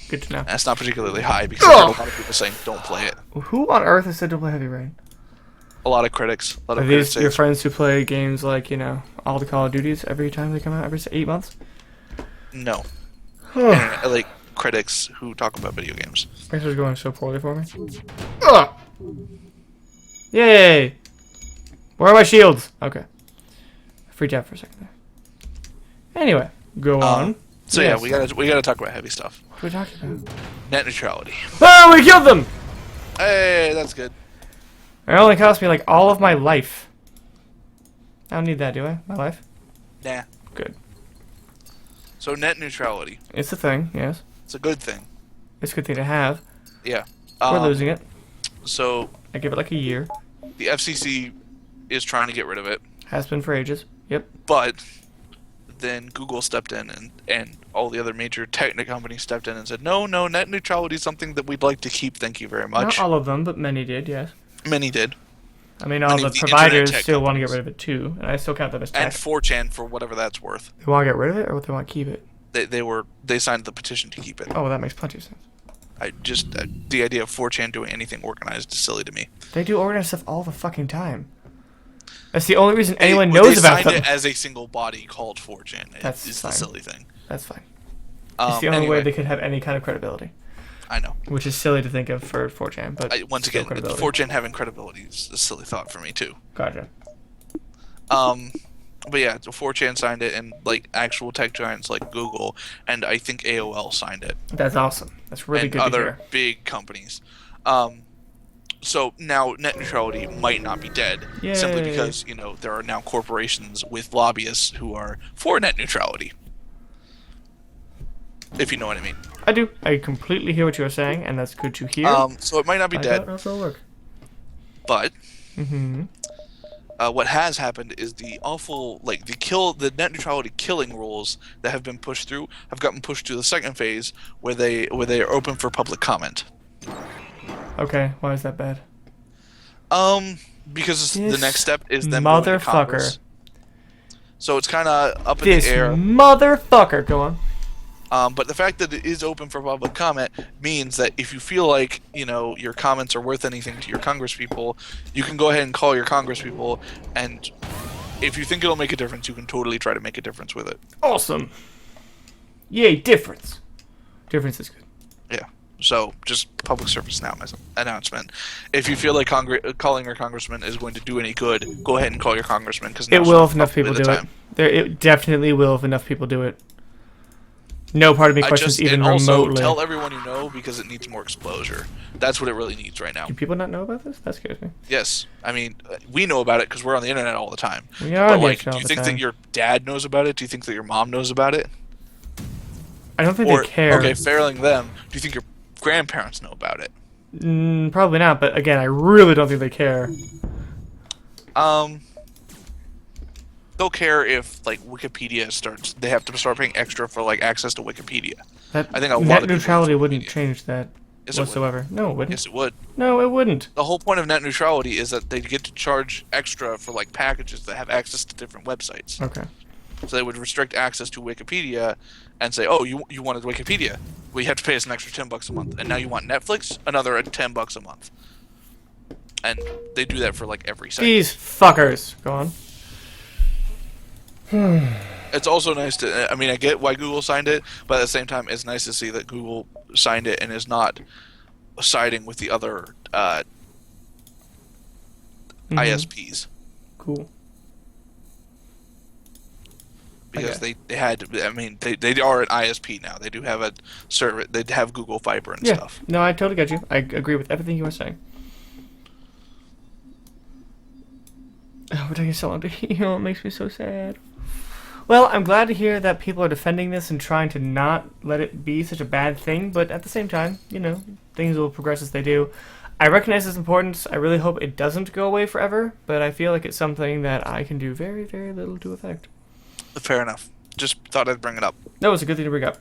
Good to know. And it's not particularly high because I heard a lot of people saying don't play it. Who on earth has said to play Heavy Rain? A lot of critics. Are these your friends who play games like, all the Call of Duties every time they come out, every 8 months? No. And I like critics who talk about video games. This is going so poorly for me. Ugh! Yay! Where are my shields? Okay. I freaked out for a second there. Anyway, go on. So yes. Yeah, we gotta talk about heavy stuff. What are we talking about? Net neutrality. Oh, we killed them! Hey, that's good. It only cost me all of my life. I don't need that, do I? My life? Nah. Good. So net neutrality. It's a thing, yes. It's a good thing. It's a good thing to have. Yeah. We're losing it. So I give it a year. The FCC is trying to get rid of it. Has been for ages. Yep. But then Google stepped in and all the other major tech companies stepped in and said, no, net neutrality is something that we'd like to keep. Thank you very much. Not all of them, but many did, yes. Many did. I mean, all the providers still want to get rid of it too, and I still count them as tech. And 4chan for whatever that's worth. They want to get rid of it, or they want to keep it? They signed the petition to keep it. Oh, well, that makes plenty of sense. The idea of 4chan doing anything organized is silly to me. They do organized stuff all the fucking time. That's the only reason anyone knows about them. They signed it as a single body called 4chan. That's is fine. the silly thing. That's fine. It's the only way they could have any kind of credibility. I know. Which is silly to think of for 4chan, but once again, 4chan having credibility is a silly thought for me too. Gotcha. But yeah, 4chan signed it, and like actual tech giants like Google and I think AOL signed it. That's awesome. That's really good to hear. And other big companies. So now net neutrality might not be dead. Yay. Simply because, there are now corporations with lobbyists who are for net neutrality. If you know what I mean. I do. I completely hear what you're saying, and that's good to hear. So it might not be dead. I don't know if it'll work. But what has happened is the awful, the net neutrality killing rules that have been pushed through have gotten pushed to the second phase, where they are open for public comment. Okay, why is that bad? Because the next step is them going to Congress. So it's kind of up in the air. Motherfucker, go on. But the fact that it is open for public comment means that if you feel like, your comments are worth anything to your congresspeople, you can go ahead and call your congresspeople, and if you think it'll make a difference, you can totally try to make a difference with it. Awesome. Yay, difference. Difference is good. Yeah. So, just public service announcement. If you feel like calling your congressman is going to do any good, go ahead and call your congressman. Cause it will if enough people do it. It definitely will if enough people do it. No part of me questions even remotely. Also, tell everyone you know, because it needs more exposure. That's what it really needs right now. Do people not know about this? That scares me. Yes. I mean, we know about it because we're on the internet all the time. We are on the internet all the time. Do you think that your dad knows about it? Do you think that your mom knows about it? I don't think they care. Okay, failing them, do you think your grandparents know about it? Probably not, but again, I really don't think they care. They'll care if Wikipedia they have to start paying extra for access to Wikipedia. I think net neutrality wouldn't change that whatsoever. No, it wouldn't. Yes, it would. No, it wouldn't. The whole point of net neutrality is that they get to charge extra for packages that have access to different websites. Okay. So they would restrict access to Wikipedia and say, "Oh, you wanted Wikipedia? Well, you have to pay us an extra $10 a month, and now you want Netflix? Another $10 a month." And they do that for every site. These fuckers. Go on. It's also nice to. I mean, I get why Google signed it, but at the same time, it's nice to see that Google signed it and is not siding with the other ISPs. Cool. Because they had. I mean, they are an ISP now. They do have a server. They have Google Fiber and stuff. No, I totally get you. I agree with everything you were saying. Oh, we're taking so long to heal. It makes me so sad. Well, I'm glad to hear that people are defending this and trying to not let it be such a bad thing, but at the same time, things will progress as they do. I recognize its importance. I really hope it doesn't go away forever, but I feel like it's something that I can do very, very little to affect. Fair enough. Just thought I'd bring it up. No, it's a good thing to bring up.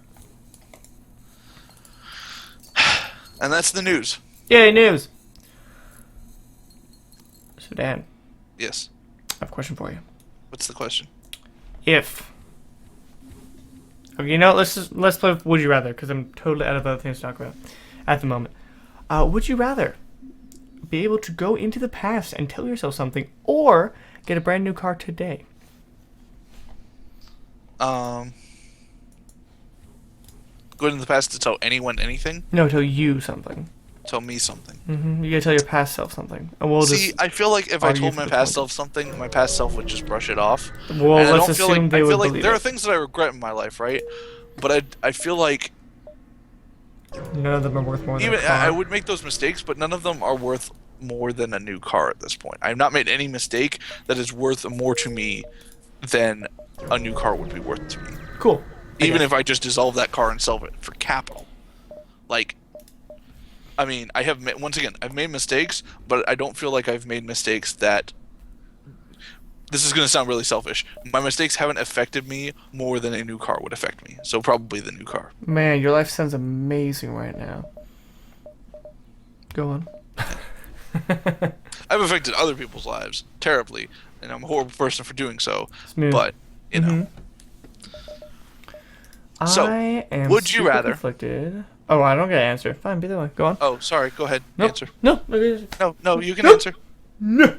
And that's the news. Yay, news! So, Dan. Yes. I have a question for you. What's the question? If let's play Would You Rather, because I'm totally out of other things to talk about at the moment. Would you rather be able to go into the past and tell yourself something, or get a brand new car today? Go into the past to tell anyone anything? No, tell you something. Tell me something. You gotta tell your past self something. And I feel like if I told my past self something, my past self would just brush it off. Well, let's assume they would believe it. There are things that I regret in my life, right? But I feel like none of them are worth more than a car. I would make those mistakes, but none of them are worth more than a new car at this point. I have not made any mistake that is worth more to me than a new car would be worth to me. Cool. Even if I just dissolve that car and sell it for capital. I mean, I've made mistakes, but I don't feel like I've made mistakes that this is going to sound really selfish. My mistakes haven't affected me more than a new car would affect me. So probably the new car. Man, your life sounds amazing right now. Go on. I've affected other people's lives terribly, and I'm a horrible person for doing so. Smooth. But, you know. So, I am would you rather? Conflicted. Oh, I don't get an answer. Fine, be the way. Go on. Oh, sorry. Go ahead. Nope. Answer. No, you can answer. No.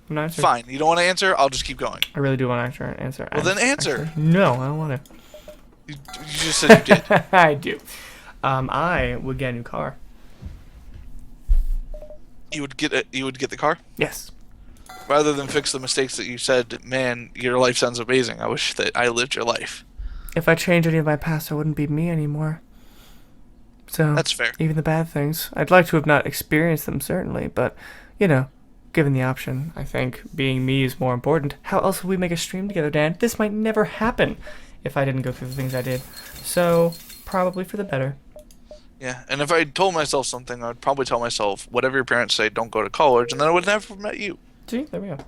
I'm not answering. Fine. You don't want to answer? I'll just keep going. I really do want to answer. Well, then answer. Actually, no, I don't want to. You just said you did. I do. I would get a new car. You would get the car? Yes. Rather than fix the mistakes that you said, man, your life sounds amazing. I wish that I lived your life. If I changed any of my past, I wouldn't be me anymore. So that's fair. Even the bad things, I'd like to have not experienced them, certainly, but, you know, given the option, I think being me is more important. How else would we make a stream together, Dan? This might never happen if I didn't go through the things I did. So, probably for the better. Yeah, and if I told myself something, I'd probably tell myself, whatever your parents say, don't go to college, and then I would never have met you. See, there we go.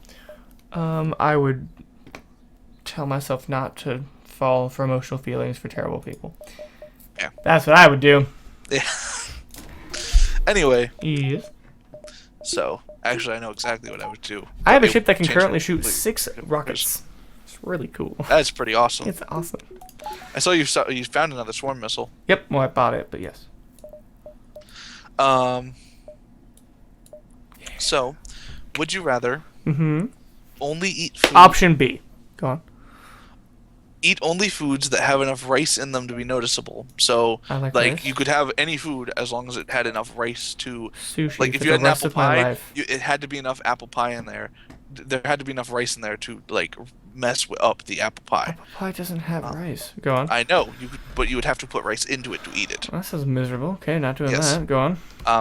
I would tell myself not to fall for emotional feelings for terrible people. Yeah. That's what I would do. Yeah. Anyway. Yes. So, actually, I know exactly what I would do. I have a ship that can currently shoot 6 rockets. It's really cool. That's pretty awesome. It's awesome. I saw you found another swarm missile. Yep, well, I bought it, but yes. So, would you rather only eat food... Option B. Go on. Eat only foods that have enough rice in them to be noticeable. So, like you could have any food as long as it had enough rice to... Sushi. Like, if you had an apple pie, it had to be enough apple pie in there. There had to be enough rice in there to, like, mess up the apple pie. Apple pie doesn't have rice. Go on. I know, but you would have to put rice into it to eat it. Well, that sounds miserable. Okay, not doing that. Go on.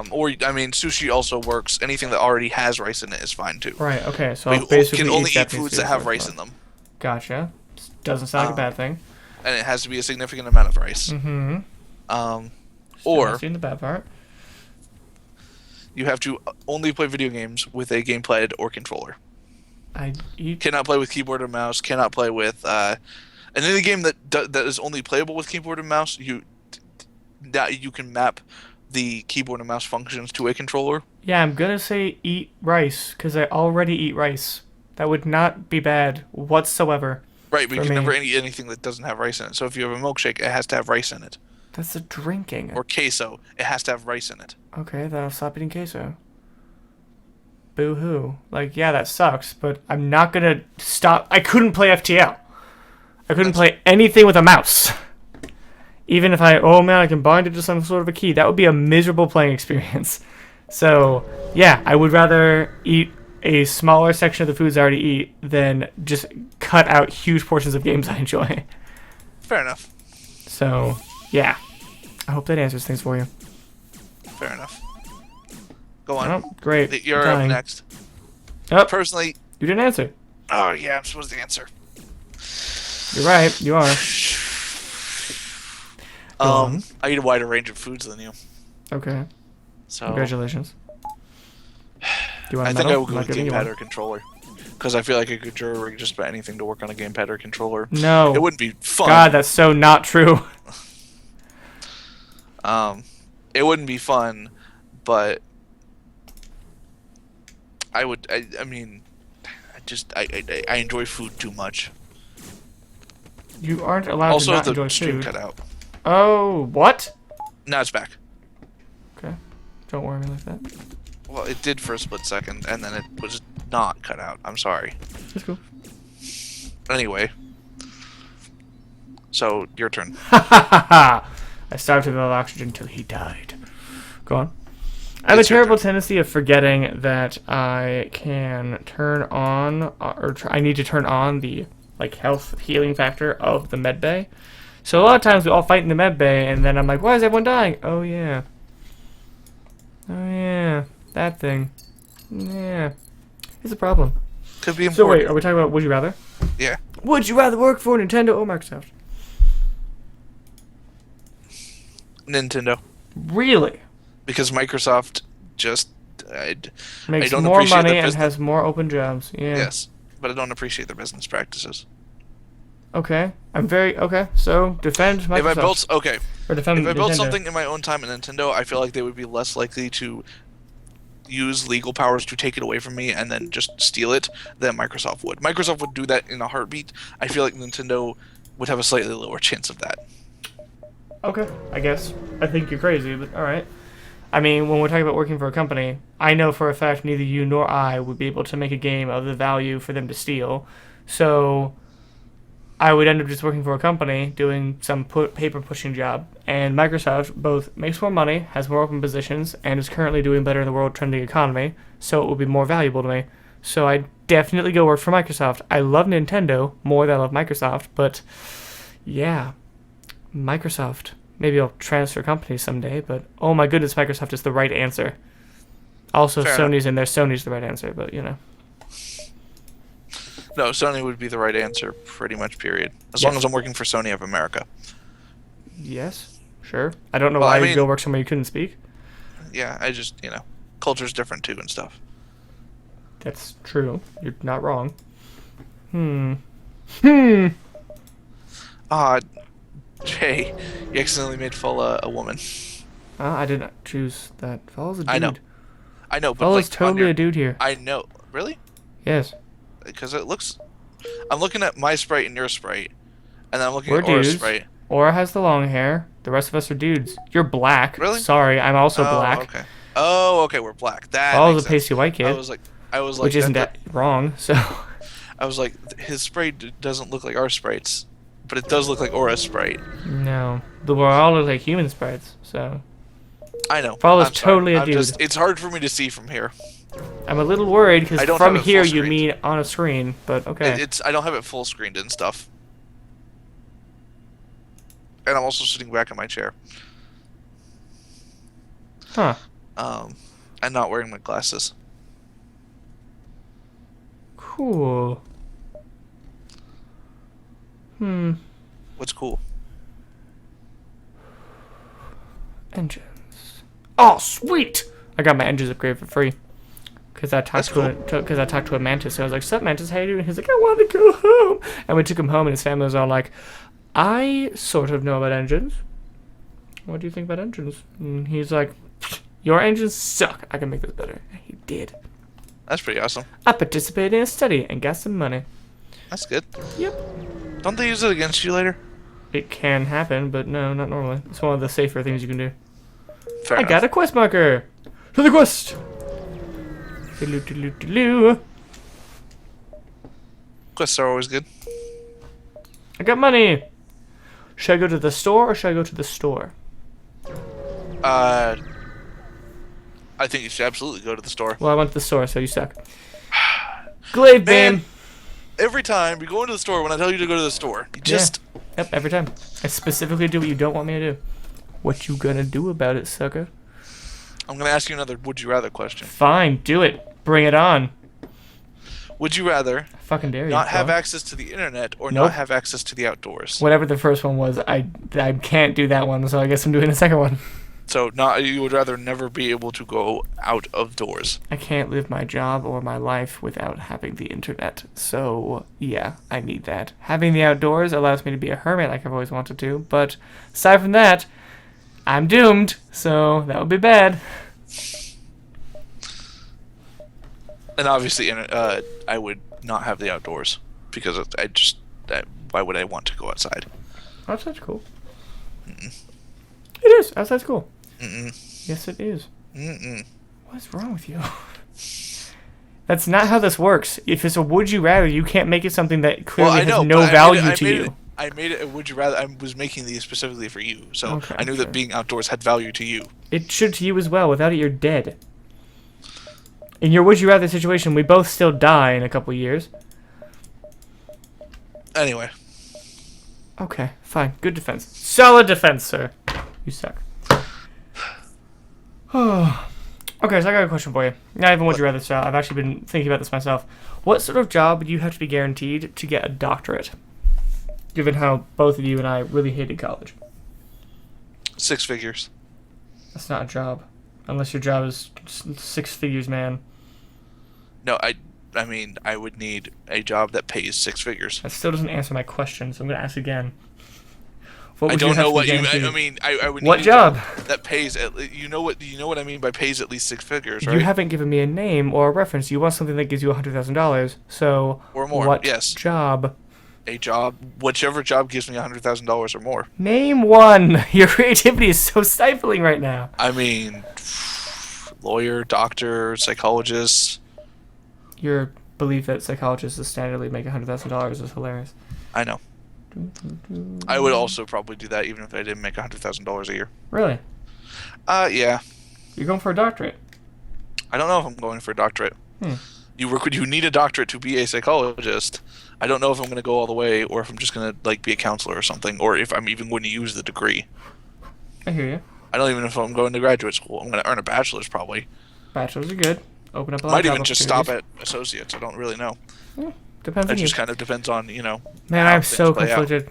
Or, I mean, sushi also works. Anything that already has rice in it is fine, too. Right, okay, so you can only eat foods that have rice in them. Gotcha. Doesn't sound like a bad thing. And it has to be a significant amount of rice. Or seen the bad part. You have to only play video games with a gamepad or controller. Cannot play with keyboard or mouse. Cannot play with and any game that is only playable with keyboard and mouse. You can map the keyboard and mouse functions to a controller. Yeah, I'm gonna say eat rice because I already eat rice. That would not be bad whatsoever. Right, but you can never eat anything that doesn't have rice in it. So if you have a milkshake, it has to have rice in it. That's a drinking. Or queso, it has to have rice in it. Okay, then I'll stop eating queso. Boo-hoo. Like, yeah, that sucks, but I'm not gonna stop. I couldn't play FTL. I couldn't play anything with a mouse. Even if I can bind it to some sort of a key. That would be a miserable playing experience. So, yeah, I would rather eat a smaller section of the foods I already eat than just cut out huge portions of games I enjoy. Fair enough. So, yeah. I hope that answers things for you. Fair enough. Go on. Oh, great. You're up next. Oh, personally... You didn't answer. Oh, yeah, I'm supposed to answer. You're right. You are. I eat a wider range of foods than you. Okay. So... Congratulations. I think I will go with gamepad or controller. Because I feel like I could rig just about anything to work on a gamepad or controller. No. It wouldn't be fun. God, that's so not true. It wouldn't be fun, but I would. I mean, I enjoy food too much. You aren't allowed to not enjoy food. Also, the stream cut out. Oh, what? Now it's back. Okay. Don't worry me like that. Well, it did for a split second, and then it was not cut out. I'm sorry. That's cool. Anyway. So, your turn. I starved him of oxygen until he died. Go on. I have a terrible tendency of forgetting that I can turn on, I need to turn on the health healing factor of the med bay. So a lot of times we all fight in the med bay, and then I'm like, why is everyone dying? Oh yeah. Oh yeah. That thing. Yeah. It's a problem. Could be important. So wait, are we talking about would you rather? Yeah. Would you rather work for Nintendo or Microsoft? Nintendo. Really? Because Microsoft just... makes more money and has more open jobs. Yeah. Yes. but I don't appreciate their business practices. Okay, okay. So defend Microsoft. If I built or defend if I built Nintendo. something in my own time at Nintendo, I feel like they would be less likely to use legal powers to take it away from me and then just steal it than Microsoft would. Microsoft would do that in a heartbeat. I feel like Nintendo would have a slightly lower chance of that. Okay, I guess. I think you're crazy, but alright. I mean, when we're talking about working for a company, I know for a fact neither you nor I would be able to make a game of the value for them to steal. So I would end up just working for a company, doing some paper pushing job. And Microsoft both makes more money, has more open positions, and is currently doing better in the world trending economy, so it would be more valuable to me. So I definitely go work for Microsoft. I love Nintendo more than I love Microsoft, but yeah, Microsoft. Maybe I'll transfer companies someday, but oh my goodness, Microsoft is the right answer. Also, Fair Sony's in there. Sony's the right answer, but you know. No, Sony would be the right answer, pretty much, period. As Yes. long as I'm working for Sony of America. Yes, sure. I don't know why you'd go work somewhere you couldn't speak. Yeah, I just, culture's different too and stuff. That's true. You're not wrong. Jay, you accidentally made Fola a woman. I did not choose that. Fall's a dude. I know, but Fall's totally a dude here. I know. Really? Yes. Because it looks... I'm looking at my sprite and your sprite, and then I'm looking We're at Aura's dudes. sprite. Aura has the long hair. The rest of us are dudes. You're black. Really? Sorry, I'm also black. Okay. Oh, okay, we're black. That Fall's makes a pasty white kid. I was like, which isn't that wrong, so... I was like, his sprite doesn't look like our sprites, but it does look like Aura's sprite. No. We all look like human sprites, so... I know. Fall is totally a dude. It's hard for me to see from here. I'm a little worried because from here you screened. mean on a screen, but okay. I don't have it full screened and stuff. And I'm also sitting back in my chair. Huh. And not wearing my glasses. Cool. What's cool? Engines. Oh, sweet! I got my engines upgraded for free. Because I talked to a mantis. So I was like, "Sup, mantis? How you doing?" He's like, "I want to go home." And we took him home, and his family was all like, "I sort of know about engines. What do you think about engines?" And he's like, "Your engines suck. I can make this better." And he did. That's pretty awesome. I participated in a study and got some money. That's good. Yep. Don't they use it against you later? It can happen, but no, not normally. It's one of the safer things you can do. Fair enough. Got a quest marker. To the quest. Quests are always good. I got money. Should I go to the store or should I go to the store? I think you should absolutely go to the store. Well, I went to the store, so you suck. Glaive Man, beam. every time we go into the store, when I tell you to go to the store, you just... Yeah. Yep, every time. I specifically do what you don't want me to do. What you gonna do about it, sucker? I'm gonna ask you another would you rather question. Fine, do it. Bring it on. Would you rather I fucking dare you. not have access to the internet or Nope. not have access to the outdoors? Whatever the first one was, I can't do that one, so I guess I'm doing the second one. So you would rather never be able to go out of doors. I can't live my job or my life without having the internet. So, yeah, I need that. Having the outdoors allows me to be a hermit like I've always wanted to, but aside from that, I'm doomed, so that would be bad. And obviously, I would not have the outdoors because why would I want to go outside? Outside's cool. It is. Outside's cool. Mm-mm. Yes, it is. Mm-mm. What is wrong with you? That's not how this works. If it's a would you rather, you can't make it something that clearly has no value to you. I made it a would you rather. I was making these specifically for you, so Okay, I knew that being outdoors had value to you. It should to you as well. Without it, you're dead. In your would you rather situation, we both still die in a couple years. Anyway. Okay, fine. Good defense. Solid defense, sir. You suck. Okay, so I got a question for you. Not even would you rather style. I've actually been thinking about this myself. What sort of job would you have to be guaranteed to get a doctorate? Given how both of you and I really hated college. 6 figures. That's not a job. Unless your job is 6 figures, man. No, I would need a job that pays 6 figures. That still doesn't answer my question, so I'm gonna ask again. I don't know what you. I would need what job that pays. You know what I mean by pays at least 6 figures, right? You haven't given me a name or a reference. You want something that gives you $100,000. So or more. What yes. job? A job, whichever job gives me $100,000 or more. Name one. Your creativity is so stifling right now. I mean, lawyer, doctor, psychologist. Your belief that psychologists standardly make $100,000 is hilarious. I know. I would also probably do that even if I didn't make $100,000 a year. Really? Yeah. You're going for a doctorate? I don't know if I'm going for a doctorate. You need a doctorate to be a psychologist. I don't know if I'm going to go all the way, or if I'm just going to be a counselor or something, or if I'm even going to use the degree. I hear you. I don't even know if I'm going to graduate school. I'm going to earn a bachelor's probably. Bachelors are good. Open up a lot Might of even just stop at associates. I don't really know. Depends on you. It just kind of depends on, Man, I'm so conflicted.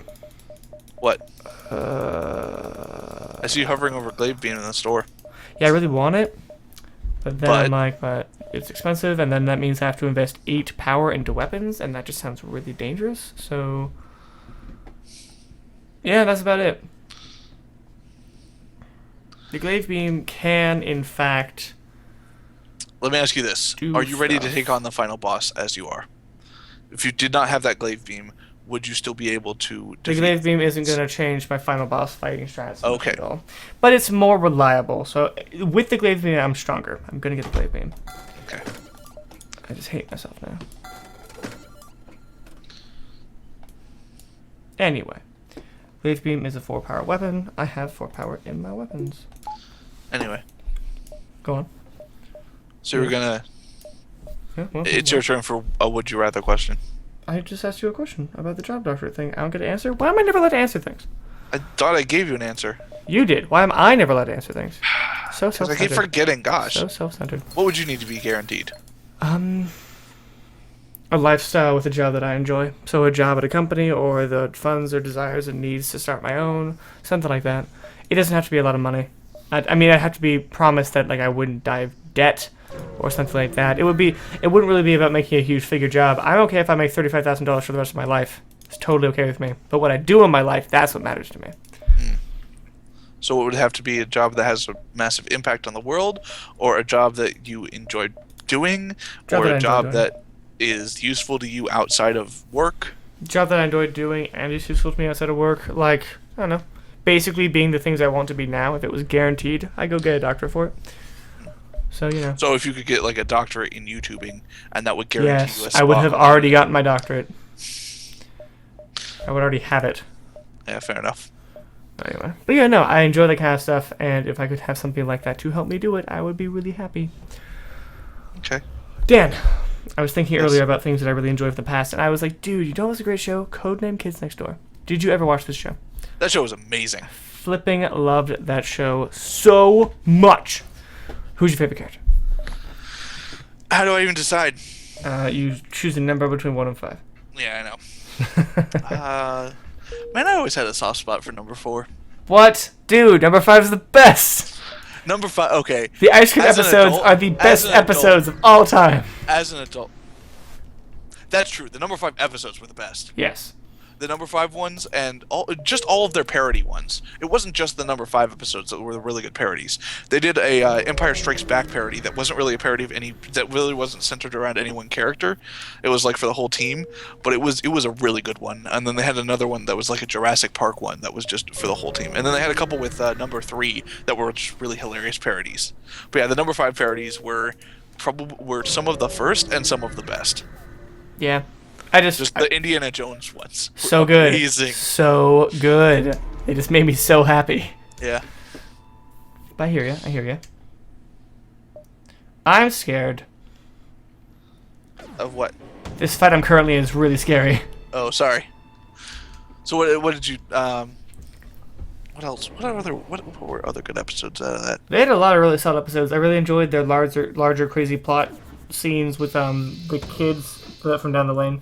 What? I see you hovering over glaive beam in the store. Yeah, I really want it. But then I'm like, but it's expensive, and then that means I have to invest 8 power into weapons, and that just sounds really dangerous. So, yeah, that's about it. The glaive beam can, in fact... Let me ask you this. Are you ready to take on the final boss as you are? If you did not have that glaive beam, would you still be able to defeat... The glaive beam isn't going to change my final boss fighting strats okay. at all. But it's more reliable. So with the glaive beam, I'm stronger. I'm going to get the glaive beam. Okay. I just hate myself now. Anyway. Glaive beam is a 4-power weapon. I have 4 power in my weapons. Anyway. Go on. So we're going to... It's your turn for a would you rather question. I just asked you a question about the job doctorate thing. I don't get to answer? Why am I never allowed to answer things? I thought I gave you an answer. You did. Why am I never allowed to answer things? So self-centered. I keep forgetting, gosh. So self-centered. What would you need to be guaranteed? A lifestyle with a job that I enjoy. So a job at a company, or the funds or desires and needs to start my own. Something like that. It doesn't have to be a lot of money. I mean, I'd have to be promised that I wouldn't die of debt or something like that. It wouldn't really be about making a huge figure job. I'm okay if I make $35,000 for the rest of my life. It's totally okay with me. But what I do in my life, that's what matters to me. So it would have to be a job that has a massive impact on the world, or a job that you enjoy doing, or a job that is useful to you outside of work. Job that I enjoy doing and is useful to me outside of work. I don't know. Basically being the things I want to be now. If it was guaranteed, I'd go get a doctorate for it. So, So if you could get a doctorate in YouTubing, and that would guarantee you a spot. I would have already gotten my doctorate. I would already have it. Yeah, fair enough. Anyway. But yeah, no, I enjoy that kind of stuff, and if I could have something like that to help me do it, I would be really happy. Okay. Dan, I was thinking earlier about things that I really enjoyed from the past, and I was like, dude, you know what's a great show? Codename Kids Next Door. Did you ever watch this show? That show was amazing. Flipping loved that show so much. Who's your favorite character? How do I even decide? You choose a number between 1 and 5. Yeah, I know. Man, I always had a soft spot for number 4. What? Dude, number 5 is the best! Number 5, okay. The ice cream episodes are the best episodes of all time. As an adult. That's true. The number 5 episodes were the best. Yes. The number 5 ones, and all of their parody ones. It wasn't just the number 5 episodes that were the really good parodies. They did a Empire Strikes Back parody that wasn't really a parody of that really wasn't centered around any one character. It was for the whole team, but it was a really good one. And then they had another one that was a Jurassic Park one that was just for the whole team. And then they had a couple with number 3 that were just really hilarious parodies. But yeah, the number 5 parodies were some of the first and some of the best. Yeah. Just the Indiana Jones ones. So good. Amazing. So good. They just made me so happy. Yeah. But I hear you. I'm scared. Of what? This fight I'm currently in is really scary. Oh, sorry. So what did you what else? What were other good episodes out of that? They had a lot of really solid episodes. I really enjoyed their larger crazy plot scenes with the kids from down the lane.